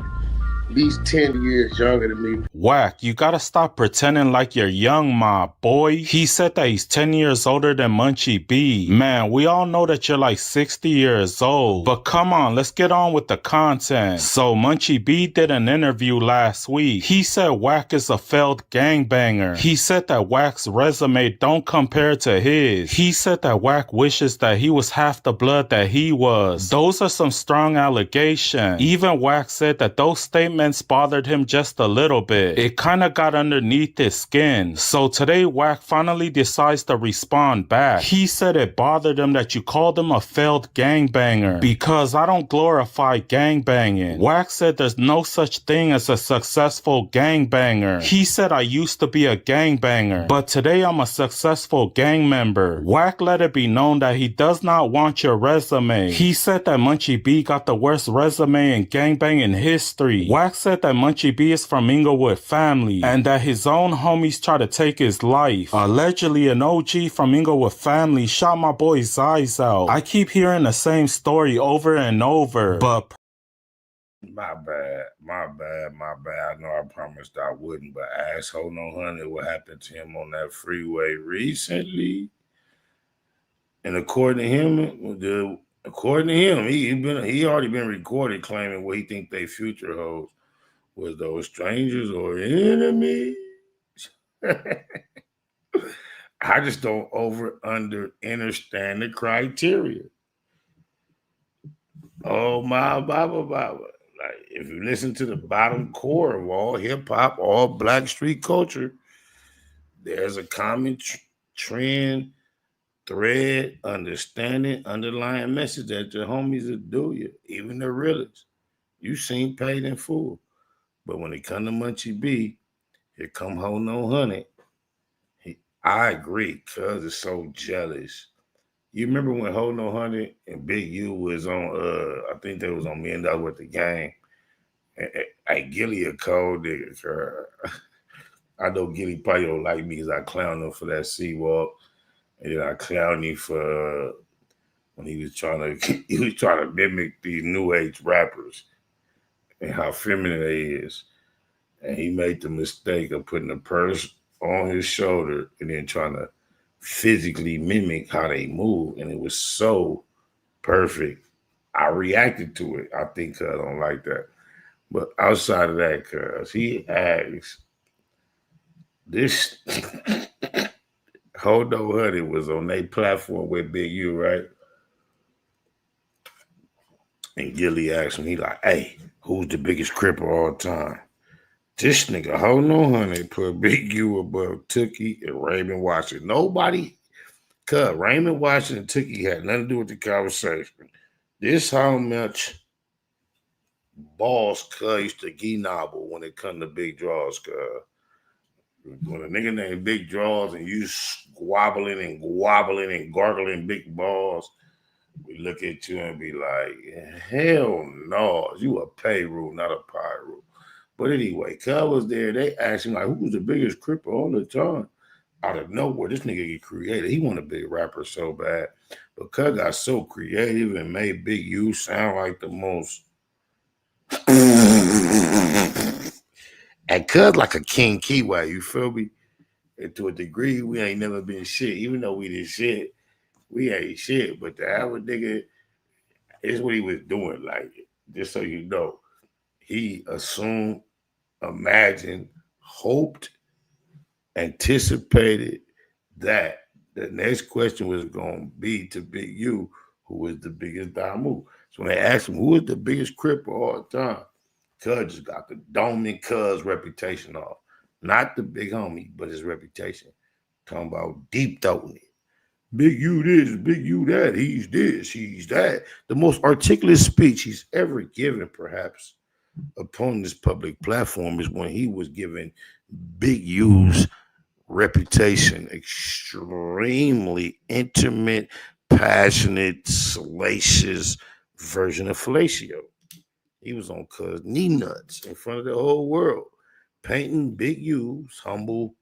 He's 10 years younger than me. Wacc, you gotta stop pretending like you're young, my boy. He said that he's 10 years older than Munche B. Man, we all know that you're like 60 years old. But come on, let's get on with the content. So Munche B did an interview last week. He said Wacc is a failed gangbanger. He said that Wacc's resume don't compare to his. He said that Wacc wishes that he was half the blood that he was. Those are some strong allegations. Even Wacc said that those statements bothered him just a little bit. It kind of got underneath his skin. So today Wacc finally decides to respond back. He said it bothered him that you called him a failed gangbanger because I don't glorify gangbanging. Wacc said there's no such thing as a successful gangbanger. He said I used to be a gangbanger, but today I'm a successful gang member. Wacc let it be known that he does not want your resume. He said that Munche B got the worst resume in gangbanging history. Wacc said that Munche B is from Englewood family and that his own homies try to take his life. Allegedly, an OG from Englewood family shot my boy's eyes out. I keep hearing the same story over and over, but My bad. I know I promised I wouldn't, but Wacc HoNo Hunnid, what happened to him on that freeway recently? And according to him, he already been recorded claiming what he think their future holds. Was those strangers or enemies? I just don't understand the criteria. Oh my Baba. Like if you listen to the bottom core of all hip hop, all black street culture, there's a common trend, thread, understanding, underlying message that your homies will do you, even the realest. You seen paid in full. But when it come to Munche B, here come HoNo Hunnid. I agree, cuz it's so jealous. You remember when HoNo Hunnid and Big U was on I think they was on Me and Dog with the Gang. I Gilly a cold nigga. I know Gilly probably don't like me because I clowned him for that C-Walk. And then I clowned him for when he was trying to mimic these new age rappers and how feminine they is. And he made the mistake of putting a purse on his shoulder and then trying to physically mimic how they move. And it was so perfect. I reacted to it. I think I don't like that. But outside of that, cuz he asked, this HoNo Hunnid was on their platform with Big U, right? And Gilly asked him, he like, hey, who's the biggest cripper of all time? This nigga HoNo Hunnid put Big U above Tookie and Raymond Washington. Nobody, cuz Raymond Washington and Tookie had nothing to do with the conversation. This how much balls cuz used to gee-nobble when it come to big draws, cuz. When a nigga named Big Draws and you squabbling and gargling big balls, we look at you and be like, hell no, you a Payru, not a Payru. But anyway, cuz was there, they asked him like, who's the biggest cripper all the time? Out of nowhere, this nigga get creative. He want to be a rapper so bad. But cuz got so creative and made Big U sound like the most and cuz like a King Keyway, you feel me? And to a degree, we ain't never been shit. Even though we did shit, we ain't shit. But the average nigga is what he was doing. Like, just so you know, he assumed, imagined, hoped, anticipated that the next question was going to be to Big U, who was the biggest Damu. So when they asked him, who is the biggest cripper all the time? Cuz just got the doming cuz reputation off. Not the big homie, but his reputation. Talking about deep throating it. Big U this, Big U that, he's this, he's that. The most articulate speech he's ever given, perhaps, upon this public platform is when he was giving Big U's reputation, extremely intimate, passionate, salacious version of fellatio. He was on cuz knee nuts in front of the whole world, painting Big U's humble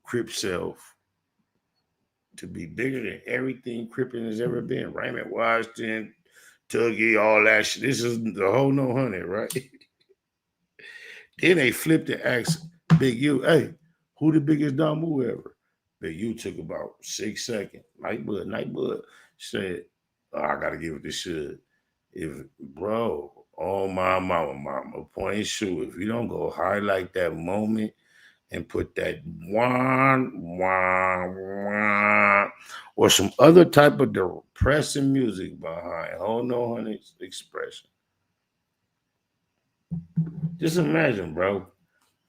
Crip self to be bigger than everything Crippin has ever been. Raymond Washington, Tuggy, all that shit. This is the HoNo Hunnid, right? Then they flipped and asked Big U, hey, who the biggest Damu ever? Big U took about 6 seconds. Nightbud said, oh, I got to give it to Shug. If, bro, oh my mama, point shoe, if you don't go highlight that moment and put that wah, or some other type of depressing music behind HoNo Hunnid's expression. Just imagine, bro.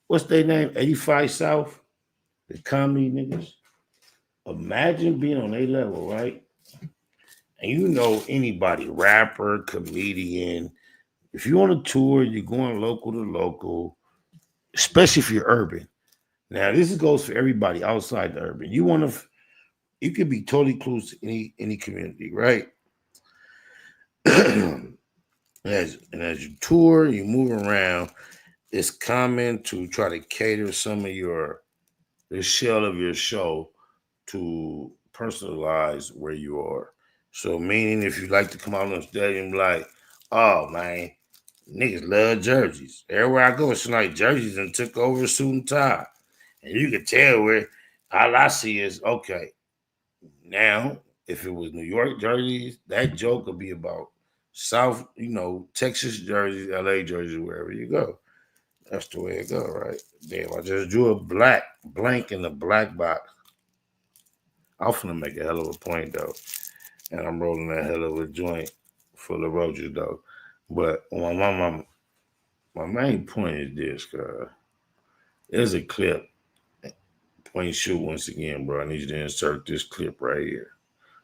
What's their name? 85 South? The comedy niggas. Imagine being on their level, right? And you know anybody, rapper, comedian, if you're on a tour, you're going local to local, especially if you're urban. Now, this goes for everybody outside the urban. You could be totally close to any community, right? and as you tour, you move around, it's common to try to cater some of the shell of your show to personalize where you are. So meaning if you like to come out on stage and be like, oh man, Niggas love jerseys. Everywhere I go, it's like jerseys and took over suit and tie. And you can tell where all I see is, okay, now, if it was New York jerseys, that joke would be about South, Texas jerseys, LA jerseys, wherever you go. That's the way it go, right? Damn, I just drew a blank in the black box. I'm finna make a hell of a point, though. And I'm rolling a hell of a joint full of roaches, though. But my main point is this, cuz. There's a clip. Point shoot once again, bro. I need you to insert this clip right here.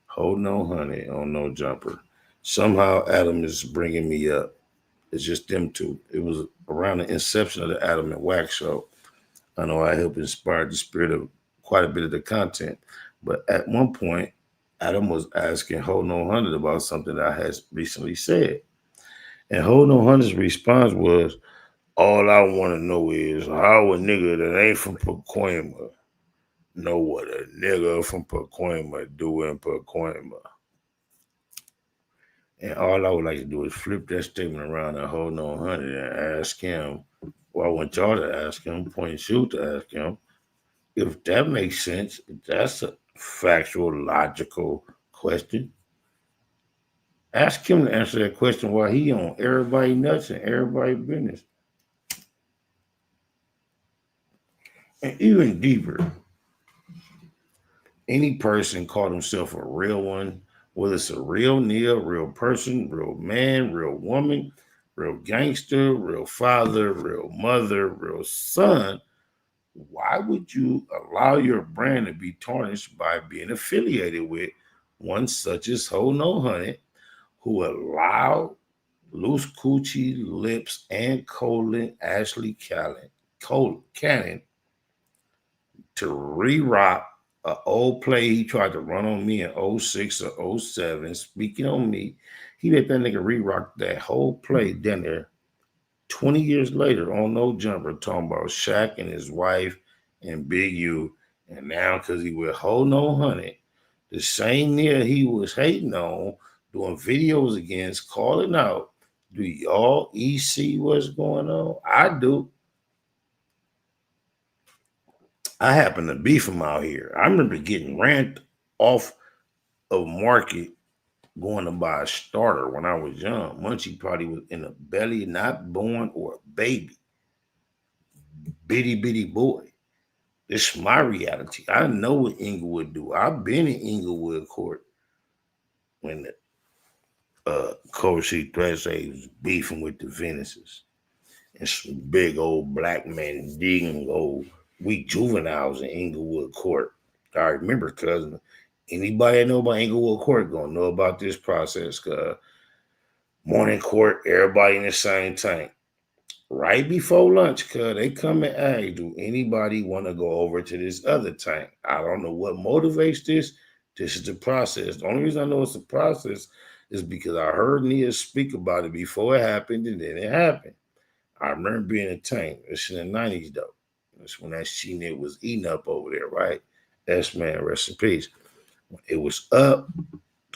HoNo Hunnid on No Jumper. Somehow Adam is bringing me up. It's just them two. It was around the inception of the Adam and Wacc show. I know I helped inspire the spirit of quite a bit of the content. But at one point, Adam was asking HoNo Hunnid about something that I had recently said. And HoNo Hunnid's response was, all I want to know is how a nigga that ain't from Pacoima know what a nigga from Pacoima do in Pacoima. And all I would like to do is flip that statement around at HoNo Hunnid and ask him, well, I want y'all to ask him, point shoot to ask him, if that makes sense, if that's a factual, logical question. Ask him to answer that question while he on everybody nuts and everybody business. And even deeper, any person call himself a real one, whether it's a real nigga, real person, real man, real woman, real gangster, real father, real mother, real son, why would you allow your brand to be tarnished by being affiliated with one such as HoNo Hunnid, who allowed Loose Coochie Lips and Colin Ashley Cannon to re-rock an old play he tried to run on me in 06 or 07. Speaking on me, he let that nigga re-rock that whole play down there 20 years later on No Jumper, talking about Shaq and his wife and Big U. And now, because he with HoNo Hunnid, the same nigga he was hating on, doing videos against, calling out, do y'all see what's going on? I do. I happen to be from out here. I remember getting ran off of Market going to buy a starter when I was young. Munche probably was in a belly, not born, or a baby. Bitty boy. This is my reality. I know what Englewood do. I've been in Englewood court when the Coach C Threat was beefing with the Venices. And some big old black men digging old weak juveniles in Englewood court. I remember, cousin. Anybody that know about Englewood court gonna know about this process. Cause morning court, everybody in the same tank. Right before lunch, cause they come and ask, do anybody want to go over to this other tank? I don't know what motivates this. This is the process. The only reason I know it's a process is because I heard Nia speak about it before it happened, and then it happened. I remember being in a tank. It's in the 90s, though. That's when that she-nit was eating up over there, right? S-Man, rest in peace. When it was up,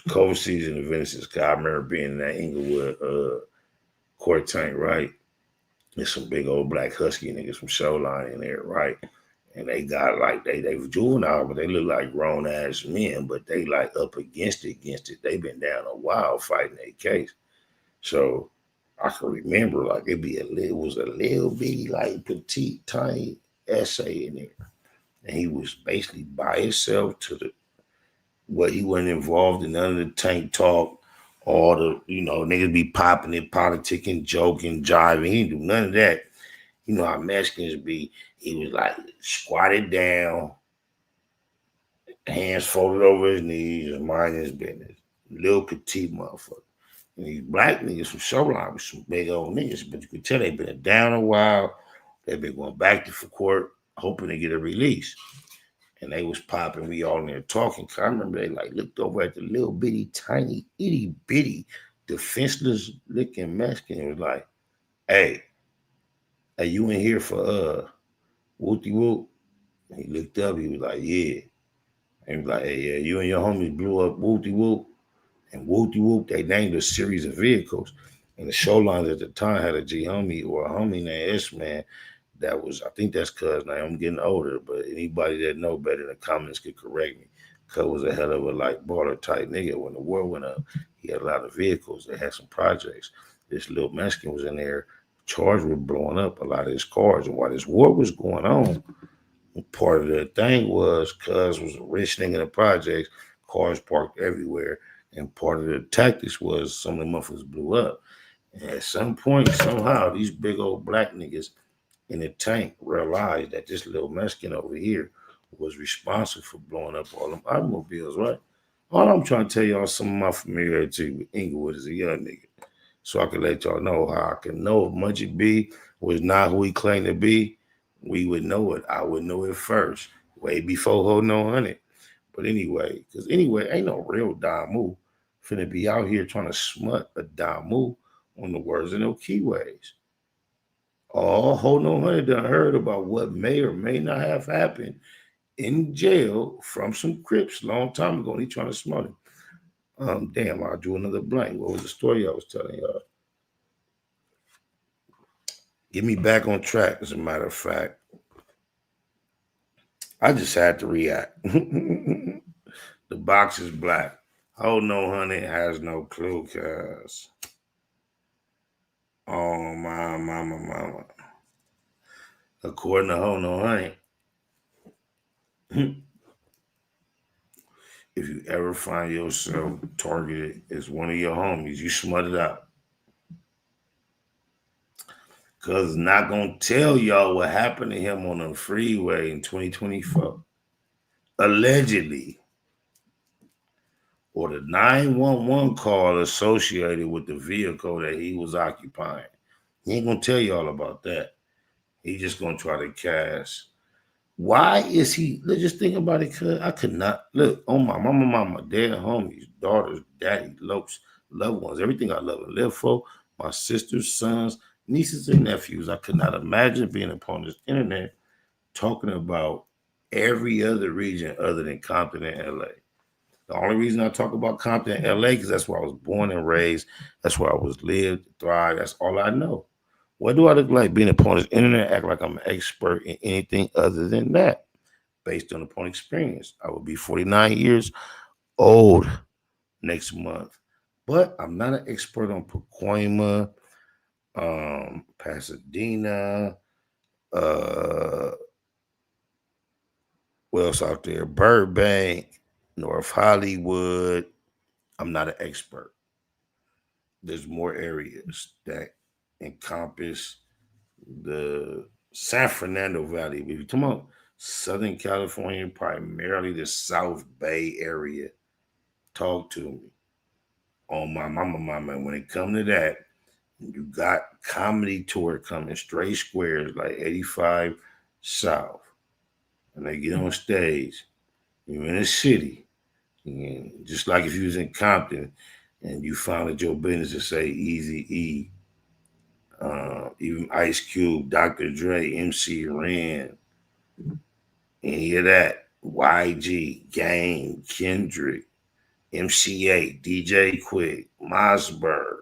the cold season of Venice's. I remember being in that Englewood court tank, right? There's some big old black husky niggas from Showline in there, right? And they got like, they were juvenile, but they look like grown-ass men, but they like up against it. They've been down a while fighting their case. So I can remember like it was a little bitty, like petite, tiny essay in there. And he was basically by himself what he wasn't involved in none of the tank talk, all the, niggas be popping it, politicking, joking, jiving. He didn't do none of that. You know how Mexicans be. He was like squatted down, hands folded over his knees, and mind his business. Little petite motherfucker. And these black niggas from Showline was some big old niggas, but you could tell they've been down a while. They've been going back to court, hoping to get a release. And they was popping, we all in there talking. I remember they like looked over at the little bitty, tiny, itty bitty, defenseless looking Mexican. It was like, hey, are you in here for Wooty Whoop? He looked up, he was like, yeah. And he was like, hey, yeah, you and your homies blew up Wooty Whoop. And Wooty Whoop, they named a series of vehicles. And the show lines at the time had a G homie or a homie named Ishman. That was, I think that's cuz now I'm getting older, but anybody that know better in the comments could correct me. Cuz was a hell of a like baller type nigga. When the war went up, he had a lot of vehicles. They had some projects. This little Mexican was in there. Charge was blowing up a lot of his cars. And while this war was going on, part of the thing was cuz was a rich nigga in the projects, cars parked everywhere. And part of the tactics was some of the motherfuckers blew up. And at some point, somehow, these big old black niggas in the tank realized that this little Mexican over here was responsible for blowing up all them automobiles, right? All I'm trying to tell y'all, some of my familiarity with Englewood as a young nigga. So I can let y'all know how I can know if Munche B was not who he claimed to be, we would know it. I would know it first, way before HoNo Hunnid. But anyway, because anyway, ain't no real Damu finna be out here trying to smut a Damu on the words and no keyways. All HoNo Hunnid done heard about what may or may not have happened in jail from some Crips long time ago. And he trying to smut him. Damn, I drew another blank. What was the story I was telling y'all? Get me back on track, as a matter of fact. I just had to react. The box is black. HoNo Hunnid has no clue, cuz. Oh, my mama. According to HoNo Hunnid, if you ever find yourself targeted as one of your homies, you smut it out. Cuz not gonna tell y'all what happened to him on the freeway in 2024. Allegedly. Or the 911 call associated with the vehicle that he was occupying. He ain't gonna tell y'all about that. He just gonna try to cast. Why is he? Let's just think about it, cuz I could not look on my mama, dad, homies, daughters, daddy, loved ones, everything I love and live for, my sisters, sons, nieces, and nephews. I could not imagine being upon this internet talking about every other region other than Compton and LA. The only reason I talk about Compton and LA because that's where I was born and raised. That's where I was lived, thrived. That's all I know. What do I look like being upon this internet? Act like I'm an expert in anything other than that, based on upon experience. I will be 49 years old next month, but I'm not an expert on Pacoima, Pasadena, what else out there? Burbank, North Hollywood. I'm not an expert. There's more areas that encompass the San Fernando Valley. If you're talking about Southern California, primarily the South Bay area, talk to me. On my mama. When it comes to that, you got Comedy Tour coming, straight squares like 85 South. And they get on stage. You're in a city. And just like if you was in Compton and you founded your business to say Easy-E, even Ice Cube, Dr. Dre, MC Ren, any of that, YG, Game, Kendrick, MCA, DJ Quick, Mossberg.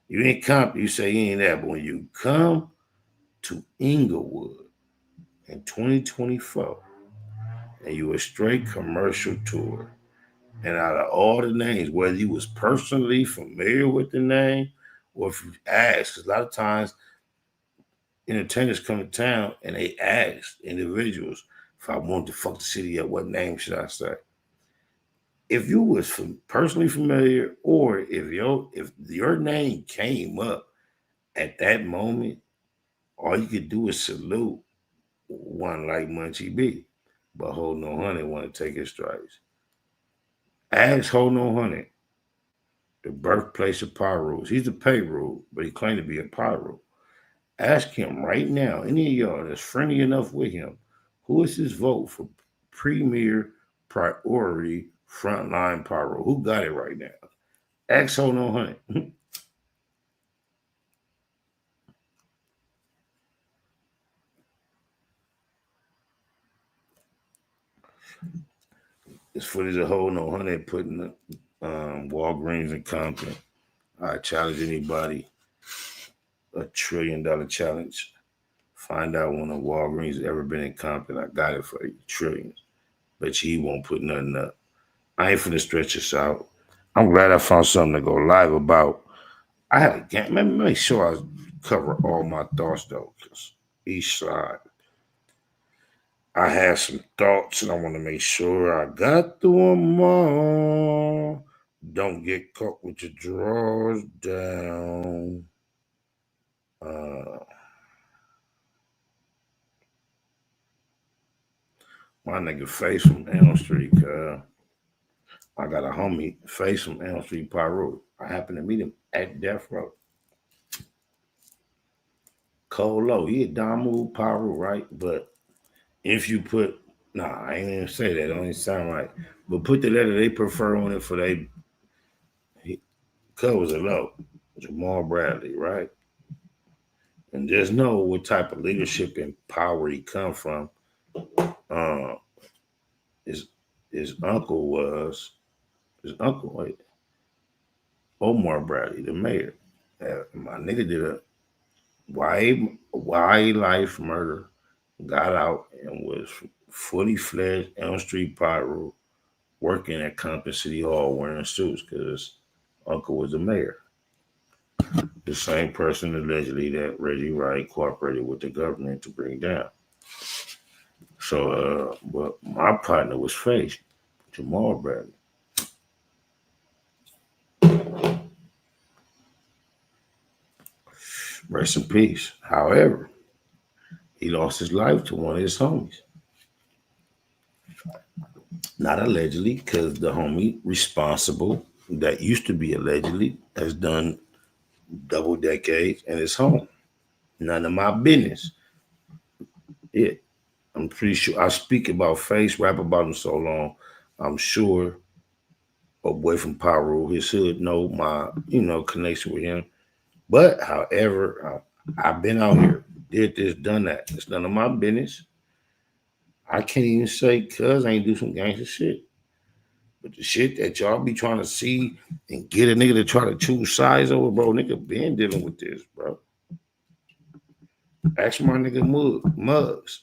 You ain't Compton, you say you ain't that, but when you come to Englewood in 2024 and you a straight commercial tour, and out of all the names, whether you was personally familiar with the name or if you asked, because a lot of times entertainers come to town and they ask individuals, if I want to fuck the city up, what name should I say? If you was personally familiar or if your name came up at that moment, all you could do is salute one like Munche B. But HoNo Hunnid want to take his stripes. Ask HoNo Hunnid, the birthplace of Payru. He's the Payru, but he claimed to be a Payru. Ask him right now, any of y'all that's friendly enough with him, who is his vote for premier priority frontline Payru? Who got it right now? Ask HoNo Hunnid. This footage of HoNo Hunnid putting Walgreens in Compton. I challenge anybody $1 trillion challenge. Find out when a Walgreens ever been in Compton. I got it for you. Trillions. Bet he won't put nothing up. I ain't finna stretch this out. I'm glad I found something to go live about. I had a game. Let me make sure I cover all my thoughts though, because each side. I had some thoughts and I want to make sure I got through them all. Don't get caught with your drawers down. My nigga Face from Elm Street, I got a homie, Face from Elm Street, Payru. I happened to meet him at Death Row. Colo, he a Damu Payru, right? But if you put, I ain't even say that, it don't even sound right. But put the letter they prefer on it for they covers it low. Jamal Bradley, right? And just know what type of leadership and power he come from. His uncle was Omar Bradley, the mayor. My nigga did a why life murder, got out and was fully fledged Elm Street Payru, working at Compton City Hall wearing suits because uncle was the mayor. The same person allegedly that Reggie Wright cooperated with the government to bring down. So, but my partner was Face, Jamal Bradley. Rest in peace. However, he lost his life to one of his homies. Not allegedly, because the homie responsible, that used to be allegedly, has done double decades and is home. None of my business. Yeah. I'm pretty sure I speak about Face, rap about him so long. I'm sure a boy from Payru, his hood, know my, connection with him. But however, I've been out here, did this, done that. It's none of my business. I can't even say cuz I ain't do some gangster shit. But the shit that y'all be trying to see and get a nigga to try to choose sides over, bro, nigga been dealing with this, bro. Ask my nigga Muggs.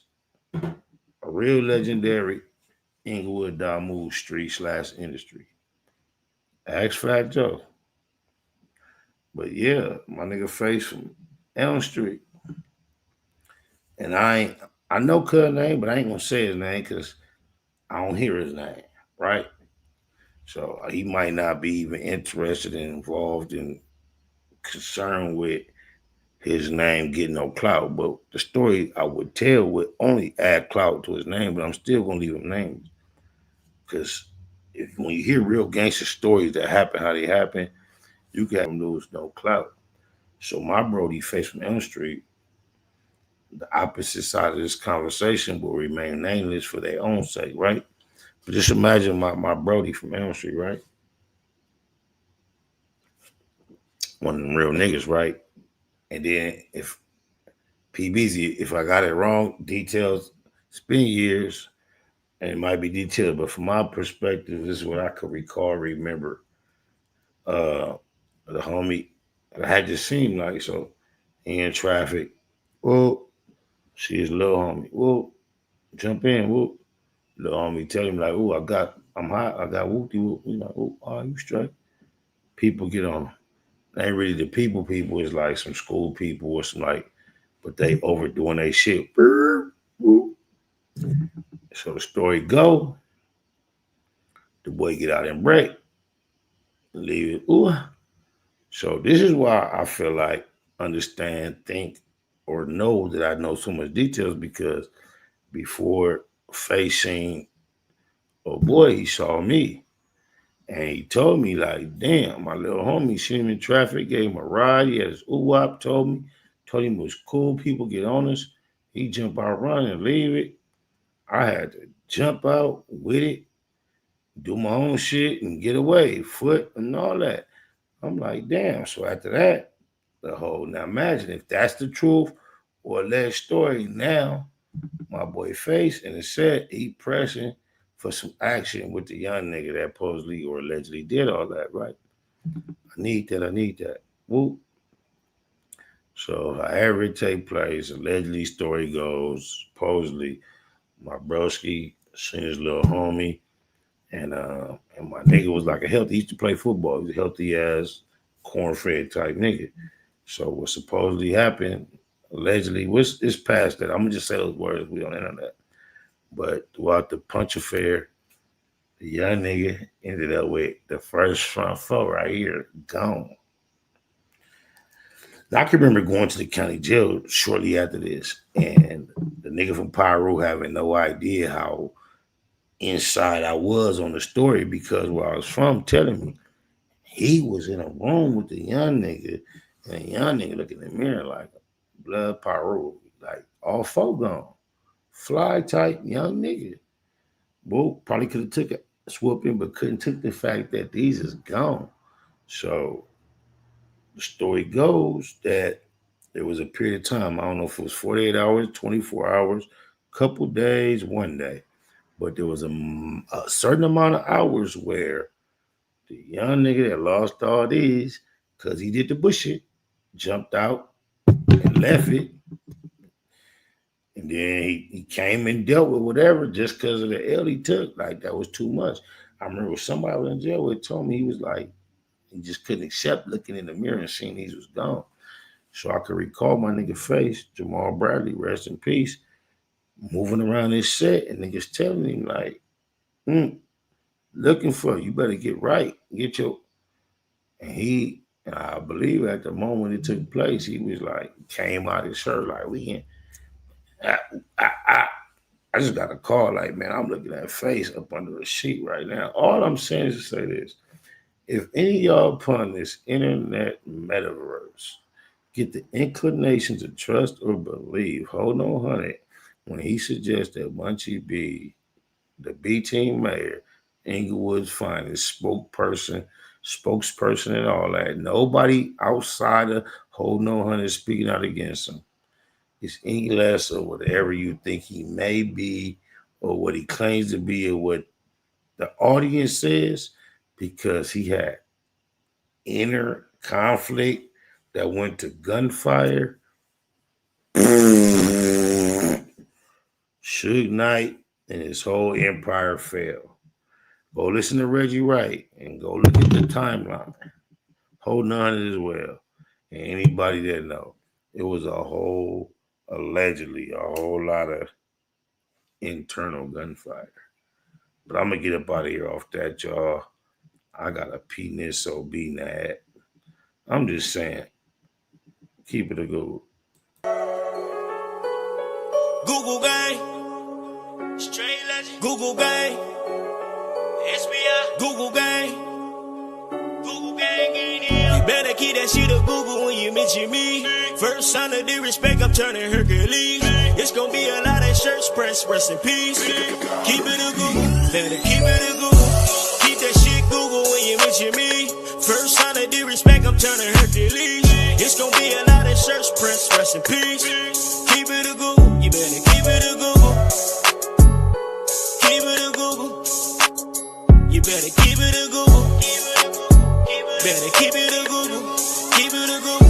A real legendary Englewood Damu street / industry. Ask Fat Joe. But yeah, my nigga Face from Elm Street. And I know cuz name, but I ain't gonna say his name because I don't hear his name, right? So he might not be even interested and involved and concerned with his name getting no clout. But the story I would tell would only add clout to his name, but I'm still gonna leave him nameless. Because when you hear real gangster stories that happen how they happen, you can have them lose no clout. So my brody Face from Elm Street, the opposite side of this conversation will remain nameless for their own sake, right? But just imagine my brody from Elm Street, right? One of them real niggas, right? And then if PBZ, if I got it wrong, details, it's been years, and it might be detailed, but from my perspective, this is what I could recall, remember. The homie, I had just seen like, so he in traffic. Well, see his little homie. Well, jump in. Well, little homie tell him like, oh, I'm hot. I got whoopty whoop. You know, oh, are you straight? People get on him. They ain't really the people. It's like some school people or some like, but they overdoing their shit. So the story go. The boy get out and break. Leave it. Ooh. So this is why I feel like understand, think, or know that I know so much details because before facing, oh boy, he saw me. And he told me, like, damn, my little homie seen him in traffic, gave him a ride. He had his ooh-wop, told him it was cool, people get on us. He jump out, run, and leave it. I had to jump out with it, do my own shit, and get away, foot, and all that. I'm like, damn. So after that, now imagine if that's the truth or alleged story. Now, my boy Face, and it said he pressing for some action with the young nigga that supposedly or allegedly did all that, right? I need that. Woo. So however it take place, allegedly story goes, supposedly my broski seen his little homie, and my nigga was like a healthy. He used to play football. He was a healthy ass corn-fed type nigga. So what supposedly happened, allegedly, it's past that. I'm gonna just say those words. We on the internet. But throughout the punch affair, the young nigga ended up with the first front foot right here gone. Now, I can remember going to the county jail shortly after this, and the nigga from Payru having no idea how inside I was on the story, because where I was from telling me he was in a room with the young nigga, and the young nigga looking in the mirror like blood Payru, like all four gone. Fly type young nigga. Well, probably could have took a swooping, but couldn't take the fact that these is gone. So the story goes that there was a period of time, I don't know if it was 48 hours, 24 hours, couple days, one day, but there was a certain amount of hours where the young nigga that lost all these, because he did the bullshit, jumped out and left it. And then he came and dealt with whatever just because of the L he took. Like, that was too much. I remember somebody was in jail that told me he was like, he just couldn't accept looking in the mirror and seeing he was gone. So I could recall my nigga face, Jamal Bradley, rest in peace, moving around his set, and niggas telling him like, looking for you, better get right, get your. And I believe at the moment it took place, he was like, came out his shirt like, we can. I just got a call like, man, I'm looking at face up under the sheet right now. All I'm saying is to say this. If any of y'all upon this internet metaverse get the inclination to trust or believe HoNo Hunnid when he suggests that Munche be the B-team mayor, Englewood's finest spokesperson and all that, nobody outside of HoNo Hunnid speaking out against him, is any less of whatever you think he may be or what he claims to be or what the audience says, because he had inner conflict that went to gunfire. Suge Knight and his whole empire fell. Go listen to Reggie Wright and go look at the timeline. HoNo Hunnid as well. And anybody that know, it was allegedly a whole lot of internal gunfire. But I'm going to get up out of here off that, y'all. I got a penis, so be mad. I'm just saying, keep it a Google. Google gang, straight legend. Google gang, SBI. Google gang, Google gang in here. You better keep that shit a Google when you mention me. First sign of disrespect, I'm turning Hercules. It's gonna be a lot of shirts pressed, rest in peace. Keep it a Google, better keep it a Google. Keep that shit Google when you mention me. First sign of disrespect, I'm turning Hercules. It's gonna be a lot of shirts pressed, rest in peace. Keep it a Google, you better keep it a Google. Keep it a Google. You better keep it a Google. Better keep it a Google. Keep it a Google.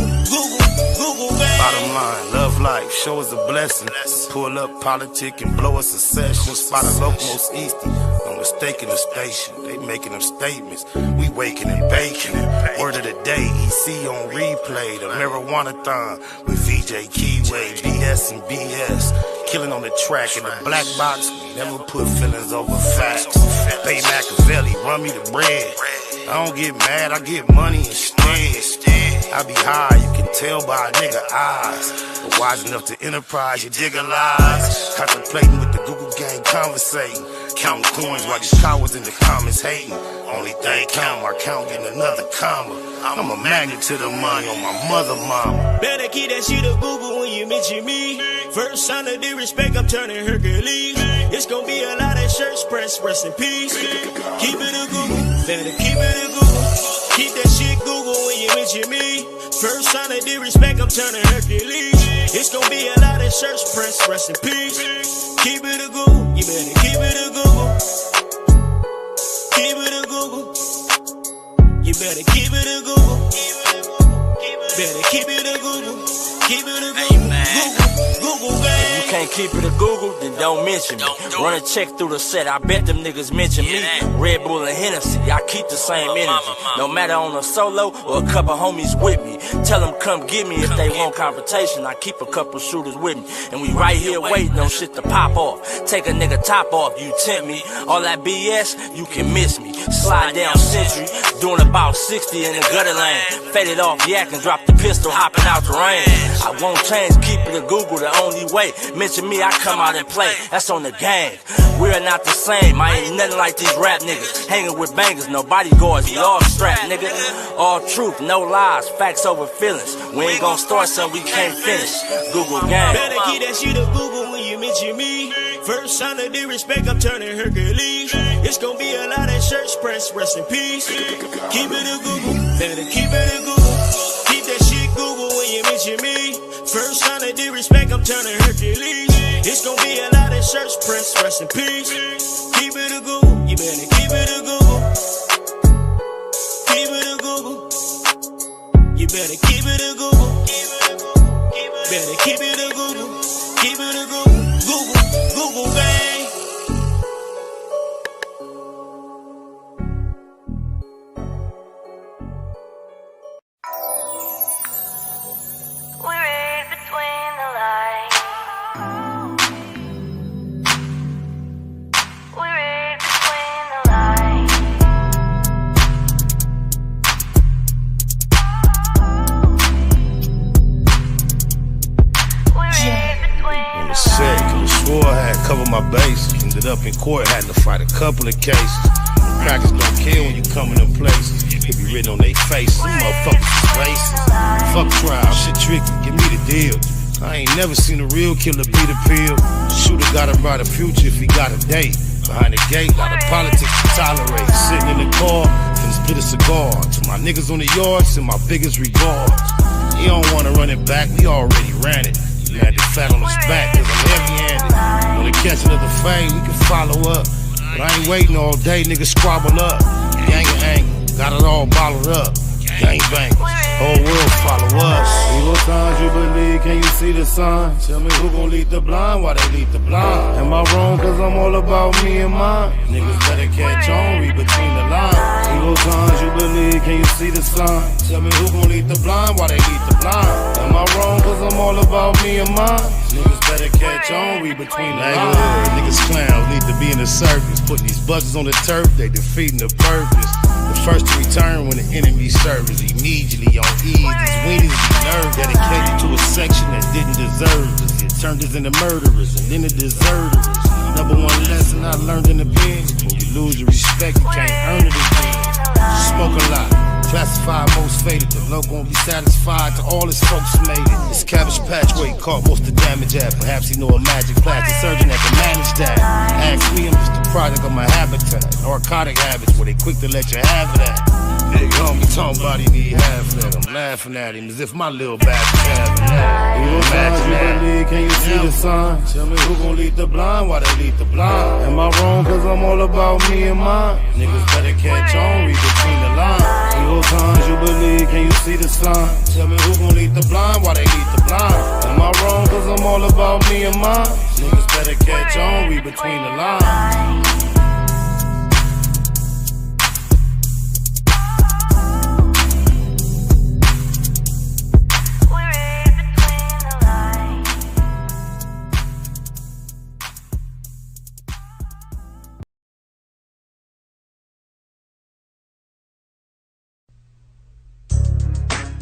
Google, man. Bottom line, love life, show us a blessing. Pull up politic and blow us a session. Spot a locomost easty, no mistaking the station. They making them statements, we waking and baking. Word of the day, EC on replay. The marijuana-thon with VJ Keyway, BS and BS. Killing on the track in the black box, we never put feelings over facts. Bay Machiavelli, run me the bread. I don't get mad, I get money instead. I be high, you can tell by a nigga eyes. But wise enough to enterprise, you dig a lies. Contemplating with the Google gang, conversating. Counting coins while these cowards in the comments hating. Only thing count, my count getting another comma. I'm a magnet to the money on my mother mama. Better keep that shit a Google when you mention me. First sign of disrespect, I'm turning Hercules. It's gonna be a lot of shirts pressed, rest in peace. Keep it a Google, better keep it a Google. Keep that shit Google when you mention me. First sign of disrespect, I'm turning Hercules. It's gonna be a lot of shirts pressed, rest in peace. Keep it a Google, you better keep it a Google. Keep it a Google. You better keep it a Google. Better keep it a Google. Keep it a Google gang. You can't keep it a Google, then don't mention me. Run a check through the set, I bet them niggas mention me. Red Bull and Hennessy, I keep the same energy. No matter on a solo or a couple homies with me. Tell them come get me if they want confrontation. I keep a couple shooters with me. And we right here waiting on shit to pop off. Take a nigga top off, you tempt me. All that BS, you can miss me. Slide down Century, doing about 60 in the gutter lane. Faded off yak and drop the pistol, hopping out the rain. I won't change, keep it a Google the only way. Mention me, I come out and play. That's on the gang. We're not the same. I ain't nothing like these rap niggas. Hanging with bangers, no bodyguards, we all strapped, nigga. All truth, no lies, facts over feelings. We ain't gon' start something we can't finish. Google gang. Better keep that shit a Google when you mention me. First sign of disrespect, I'm turning Hercules. It's gonna be a lot of church press, rest in peace. Keep it a Google, better keep it a Google. Keep that shit Google when you mention me. First sign of disrespect, I'm turning Hercules. It's gonna be a lot of church press, rest in peace. Keep it a Google, you better keep it a Google. Keep it a Google. You better keep it a Google. Better keep it a Google. Keep it a Google. Google gang. We read between the lines. We read between the lines. We read between the Sick, I swore I had covered my bases. Ended up in court, had to fight a couple of cases. Crackers don't care when you coming in places. It be written on their faces. Them motherfuckers is racist. Fuck trial, shit tricky, give me the deal. I ain't never seen a real killer beat a pill. Shooter got a brighter future if he got a date. Behind the gate, lot of politics to tolerate. Sitting in the car, finna split a cigar. To my niggas on the yard, send my biggest regards. You don't wanna run it back, we already ran it. You landed fat on his back, cause I'm heavy-handed. Wanna catch another fade, we can follow up. But I ain't waiting all day, niggas squabble up. Gang of anger, got it all bottled up. Gang bangers, whole world follow us. Evil signs you believe, can you see the sign? Tell me who gon' lead the blind, why they lead the blind? Am I wrong cause I'm all about me and mine? Niggas better catch on, read between the lines. Evil signs you believe, can you see the sign? Tell me who gon' lead the blind, why they lead the blind? Am I wrong cause I'm all about me and mine? Niggas better catch on, read between the lines. Niggas clowns need to be in the circus. Putting these buzzers on the turf, they defeating the purpose. The first to return when the enemy serves immediately on ease. These weenies be nerve dedicated to a section that didn't deserve us. It turned us into murderers and then the deserters. Number one lesson I learned in the pen: when you lose your respect, you can't earn it again. Smoke a lot, classified most faded. The low gon' be satisfied to all his folks made it. This Cabbage Patch where he caught most of the damage at. Perhaps he know a magic plastic surgeon that can manage that. Ask me, I'm just a product of my habitat. Narcotic habits where they quick to let you have it at. Big homie talking about he need half that. I'm laughing at him as if my little bastard's having that. You imagine that? Can you see the sign? Tell me who gon' lead the blind, why they lead the blind? Am I wrong cause I'm all about me and mine? Niggas better catch on, read between the lines. Evil signs you believe, can you see the sign? Tell me who gon' lead the blind, why they lead the blind? Am I wrong cause I'm all about me and mine? Niggas better catch on, read between the lines.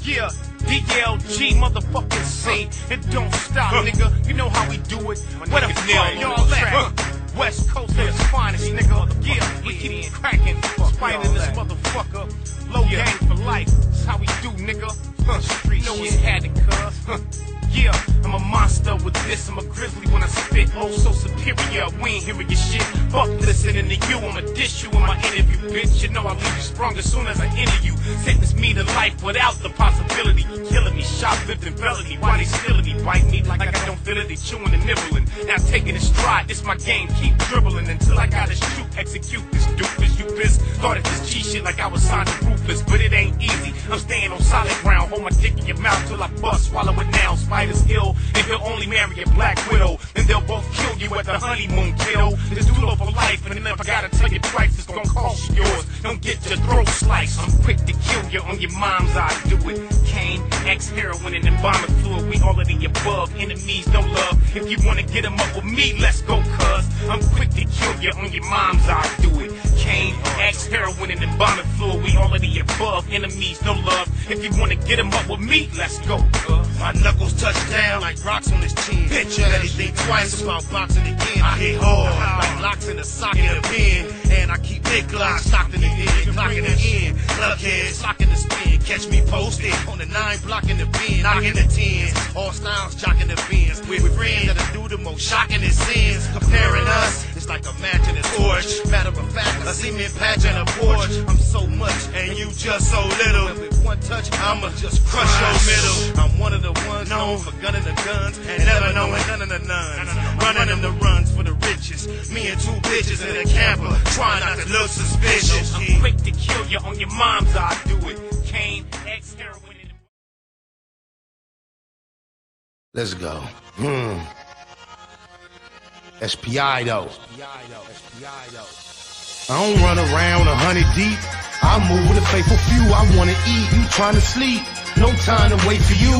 Yeah, DLG, motherfucking C. It don't stop, nigga. You know how we do it. Where the fuck y'all at? West Coast at its finest, nigga. Yeah, we keep it cracking. Spiting this motherfucker. Low gang for life. That's how we do, nigga. Street know it's had it, cuz. Yeah, I'm a monster with this. I'm a grizzly when I spit. Oh, so superior. We ain't hearing your shit. Fuck listening to you. I'ma dish you in my interview, bitch. You know I'll leave you sprung as soon as I enter you. Sentence me to life without the possibility. Killing me, shoplifting, felony. Why they stealing me? Bite me like I don't feel it. They chewing and nibbling. Now taking it stride. This my game. Keep dribbling until I gotta shoot. Execute this doofus. You pissed. Started this G shit like I was signed to Rufus. But it ain't easy. I'm staying on solid ground. Hold my dick in your mouth till I bust. Swallow it now. Spike marry a black widow, then they'll both kill you at the honeymoon, kiddo. This dude for life, and if I gotta tell you twice, it's gonna cost you yours. Don't get your throat sliced. I'm quick to kill you on your mom's eye. Do it. Cane, X, heroin, and embalming fluid. We all of the above. Enemies, no love. If you wanna get them up with me, let's go, cuz. I'm quick to kill you on your mom's eye. Do it. Cane, X, heroin, and embalming fluid. We all of the above. Enemies, no love. If you wanna get them up with me, let's go, cuz. My knuckles touch down like rocks on his chin. Bitch, Let it think twice about boxing again. I hit hard like locks in the socket of pin. And I keep big glocks locked in the end, clocking the end. Clubheads locking the spin. Catch me posted on the 9 blocking the bin, knocking the 10s. All styles jocking the bins. With friends that'll do the most shocking his sins. Comparing us, it's like a match in a torch. Matter of fact, a cement patch and a porch. I'm so much and you just so little. And with one touch, I'ma just crush your middle. I'm one of the ones known for gunning the guns and never knowing none of the nuns. Running them the runs for the riches. Me and 2 bitches in a camper, trying not to look suspicious. I'm quick to kill you on your mom's eye. Do it. Cane, X, heroin. Let's go. SPI though. I don't run around 100 deep. I move with a faithful few. I wanna eat, you trying to sleep. No time to wait for you.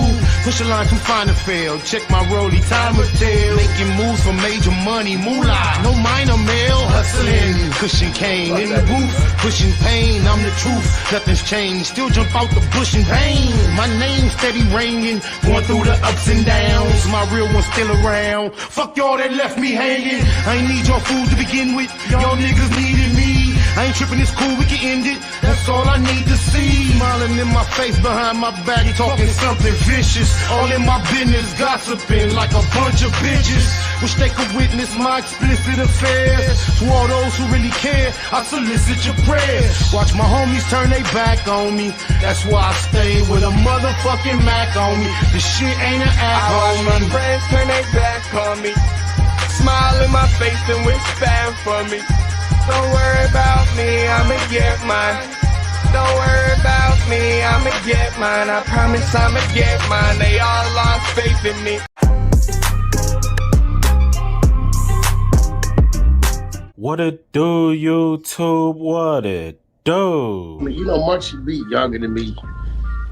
Push a line too fine to fail. Check my rollie, time will tell. Making moves for major money, moolah. No minor mail, hustling. Cushion cane in the booth, pushing pain. I'm the truth, nothing's changed. Still jump out the bush and bang. My name steady ringing, going through the ups and downs. My real one's still around. Fuck y'all that left me hanging. I ain't need your food to begin with. Y'all niggas needed me. I ain't tripping, it's cool, we can end it. That's all I need to see. Smiling in my face behind my back, talking something vicious. All in my business, gossiping like a bunch of bitches. Wish they could witness my explicit affairs. To all those who really care, I solicit your prayers. Watch my homies turn they back on me. That's why I stay with a motherfucking Mac on me. This shit ain't an act, I watch my friends turn they back on me. Smile in my face and whisper for me. Don't worry about me, I'ma get mine. Don't worry about me, I'ma get mine. I promise I'ma get mine. They all lost faith in me. What it do, YouTube? What it do? You know, Munche be younger than me.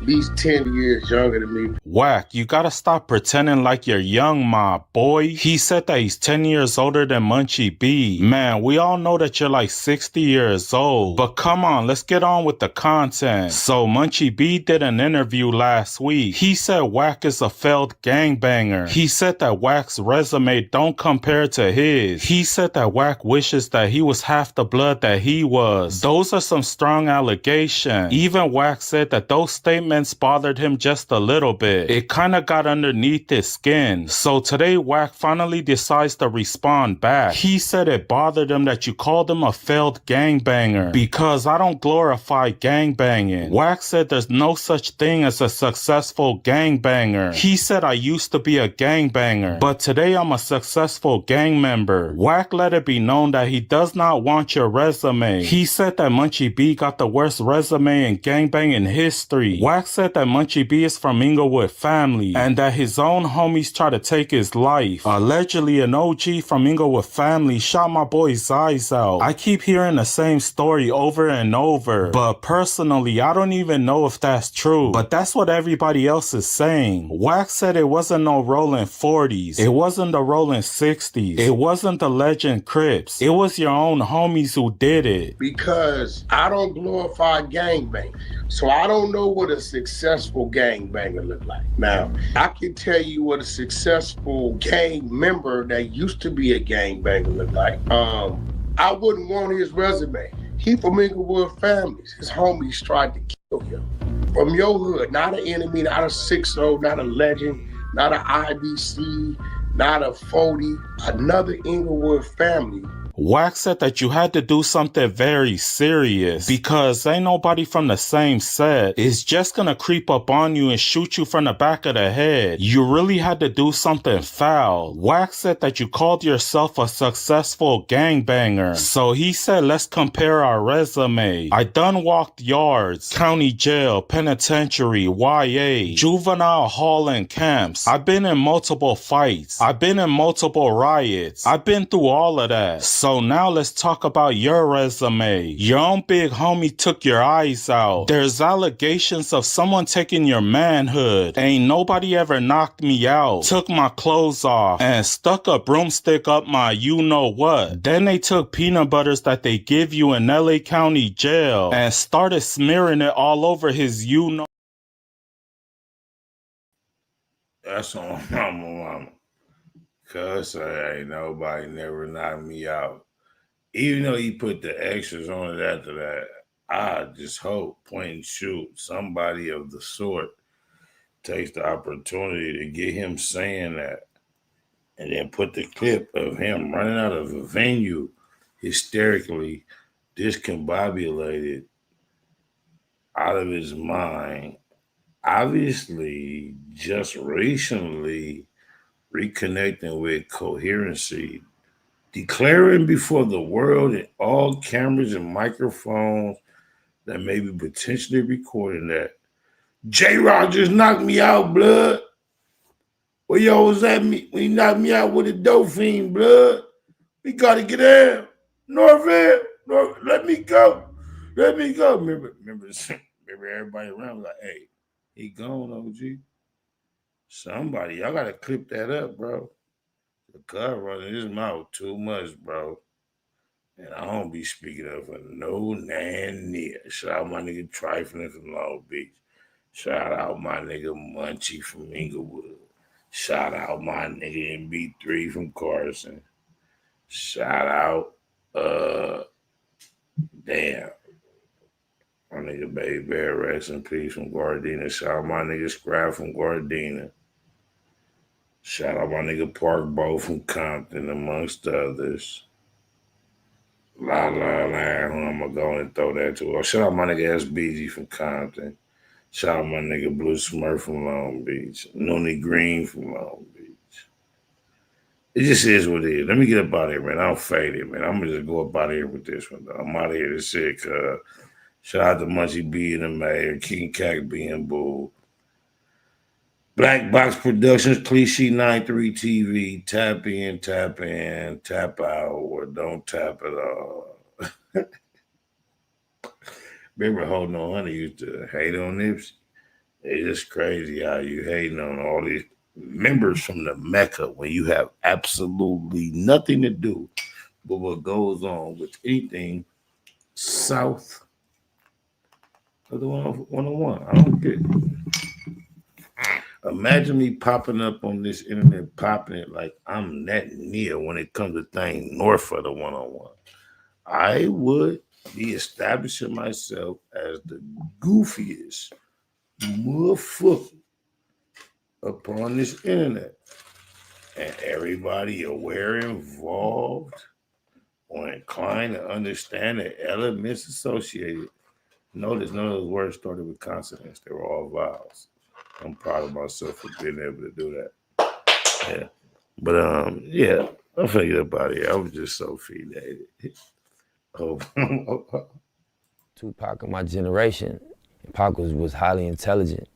He's 10 years younger than me. Wacc, you gotta stop pretending like you're young, my boy. He said that he's 10 years older than Munche B. Man, we all know that you're like 60 years old. But come on, let's get on with the content. So Munche B did an interview last week. He said Wacc is a failed gangbanger. He said that Wacc's resume don't compare to his. He said that Wacc wishes that he was half the blood that he was. Those are some strong allegations. Even Wacc said that those statements bothered him just a little bit. It kinda got underneath his skin. So today Wacc finally decides to respond back. He said it bothered him that you called him a failed gangbanger because I don't glorify gangbanging. Wacc said there's no such thing as a successful gangbanger. He said I used to be a gangbanger, but today I'm a successful gang member. Wacc let it be known that he does not want your resume. He said that Munche B got the worst resume in gangbanging history. Wacc said that Munche B is from Englewood family and that his own homies try to take his life. Allegedly, an OG from Englewood family shot my boy's eyes out. I keep hearing the same story over and over, but personally, I don't even know if that's true. But that's what everybody else is saying. Wacc said it wasn't no rolling 40s. It wasn't the rolling 60s. It wasn't the legend Crips. It was your own homies who did it. Because I don't glorify gangbang. So I don't know what a successful gangbanger look like. Now, I can tell you what a successful gang member that used to be a gangbanger look like. I wouldn't want his resume. He from Englewood families. His homies tried to kill him. From your hood, not an enemy, not a 6-0, not a legend, not an IBC, not a 40, another Englewood family. Wacc said that you had to do something very serious because ain't nobody from the same set is just gonna creep up on you and shoot you from the back of the head. You really had to do something foul. Wacc said that you called yourself a successful gangbanger. So he said, let's compare our resume. I done walked yards, county jail, penitentiary, YA, juvenile hall and camps. I've been in multiple fights. I've been in multiple riots. I've been through all of that. So now let's talk about your resume. Your own big homie took your eyes out. There's allegations of someone taking your manhood. Ain't nobody ever knocked me out, took my clothes off, and stuck a broomstick up my you-know-what. Then they took peanut butters that they give you in LA County Jail and started smearing it all over his you-know. That's on my mama. Cuz ain't nobody never knocked me out. Even though he put the extras on it after that, I just hope, point and shoot, somebody of the sort takes the opportunity to get him saying that and then put the clip of him running out of a venue hysterically discombobulated, out of his mind, obviously just recently reconnecting with coherency, declaring before the world and all cameras and microphones that may be potentially recording that J-Rock just knocked me out, blood. Where y'all was at me when he knocked me out with a dope fiend, blood? We gotta get out. Norville, let me go. Let me go. Remember everybody around was like, hey, he gone, OG. Somebody, y'all gotta clip that up, bro. The guy running his mouth too much, bro. And I don't be speaking of for no near. Shout out my nigga Trifling from Long Beach. Shout out my nigga Munche from Englewood. Shout out my nigga MB3 from Carson. Shout out, damn. My nigga Baby Bear, rest in peace from Gardena. Shout out my nigga Scrap from Gardena. Shout out my nigga Park Bo from Compton, amongst others. Who I'm gonna go and throw that to. Oh, shout out my nigga SBG from Compton. Shout out my nigga Blue Smurf from Long Beach. Noonie Green from Long Beach. It just is what it is. Let me get up out of here, man. I'm faded, man. I'm gonna just go up out of here with this one, though. I'm out of here to say, shout out to Munchie B and the Mayor, King Cack being Bull. Black Box Productions, Cliche 93 TV. Tap in, tap out, or don't tap at all. Remember Wacc HoNo Hunnid used to hate on Nipsey? It's just crazy how you hating on all these members from the Mecca when you have absolutely nothing to do with what goes on with anything south of the 101. I don't get it. Imagine me popping up on this internet, popping it like I'm that near when it comes to things north of the 101. I would be establishing myself as the goofiest motherfucker upon this internet. And everybody aware, involved, or inclined to understand the elements associated. Notice none of those words started with consonants. They were all vowels. I'm proud of myself for being able to do that. Yeah. But yeah, I'm finna get up out of here. I was just so feeded. Tupac of my generation, Pac was highly intelligent,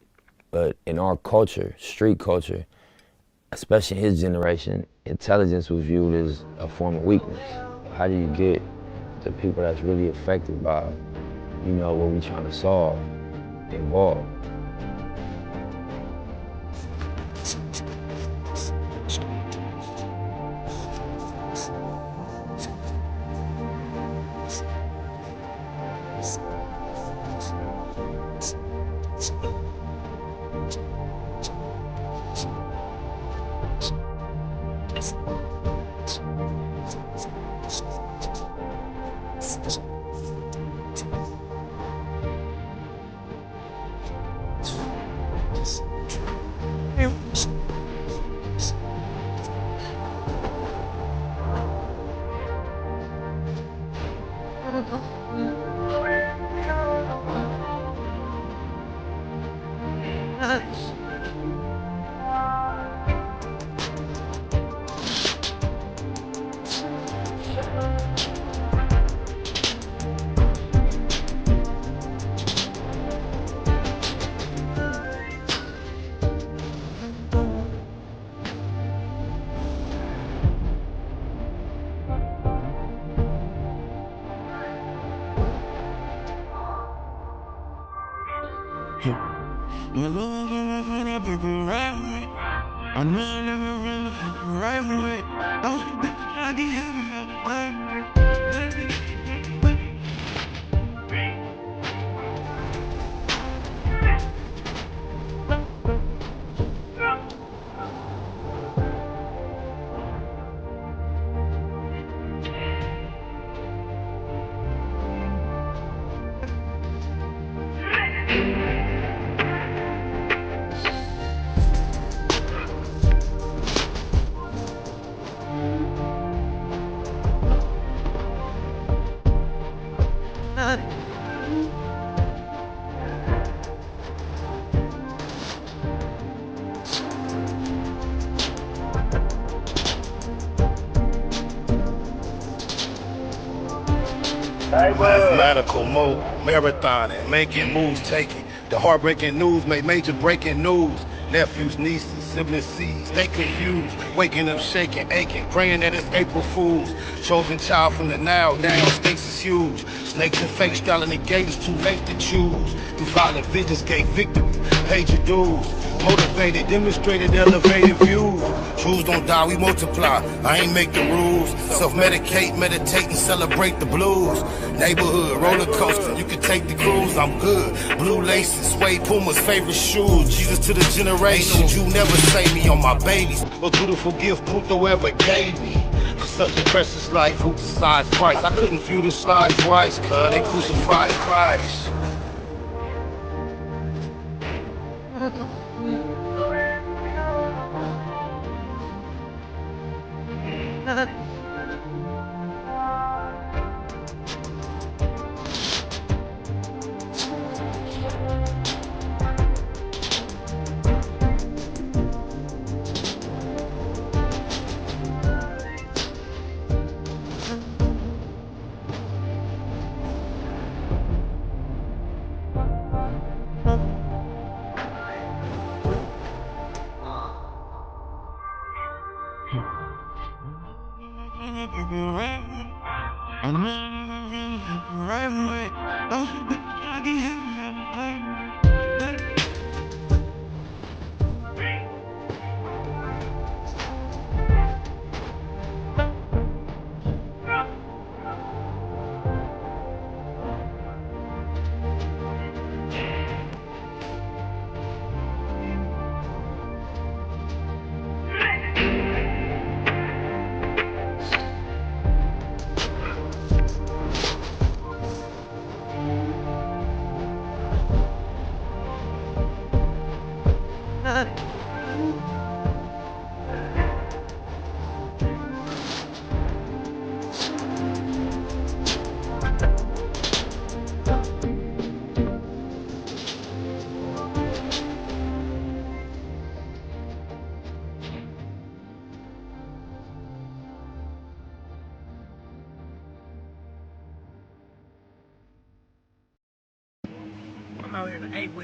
but in our culture, street culture, especially his generation, intelligence was viewed as a form of weakness. How do you get the people that's really affected by, what we're trying to solve involved? Mathematical mode, marathoning, making moves, taking the heartbreaking news, made major breaking news. Nephews, nieces, siblings, seeds, they confused. Waking up, shaking, aching, praying that it's April Fools. Chosen child from the now, stakes is huge. Snakes and fake styling the gate, it's too late to choose. You violent visions gave victory, paid your dues. Motivated, demonstrated, elevated views. Truths don't die, we multiply. I ain't make the rules. Self-medicate, meditate, and celebrate the blues. Neighborhood, roller coaster, you can take the cruise, I'm good. Blue laces, suede Puma's favorite shoes. Jesus to the generation, you never say me on my babies. Most beautiful gift Pluto ever gave me. For such a precious life, who decides Christ? I couldn't view the slides twice, cuz they crucified Christ. I'm out here in 8 weeks.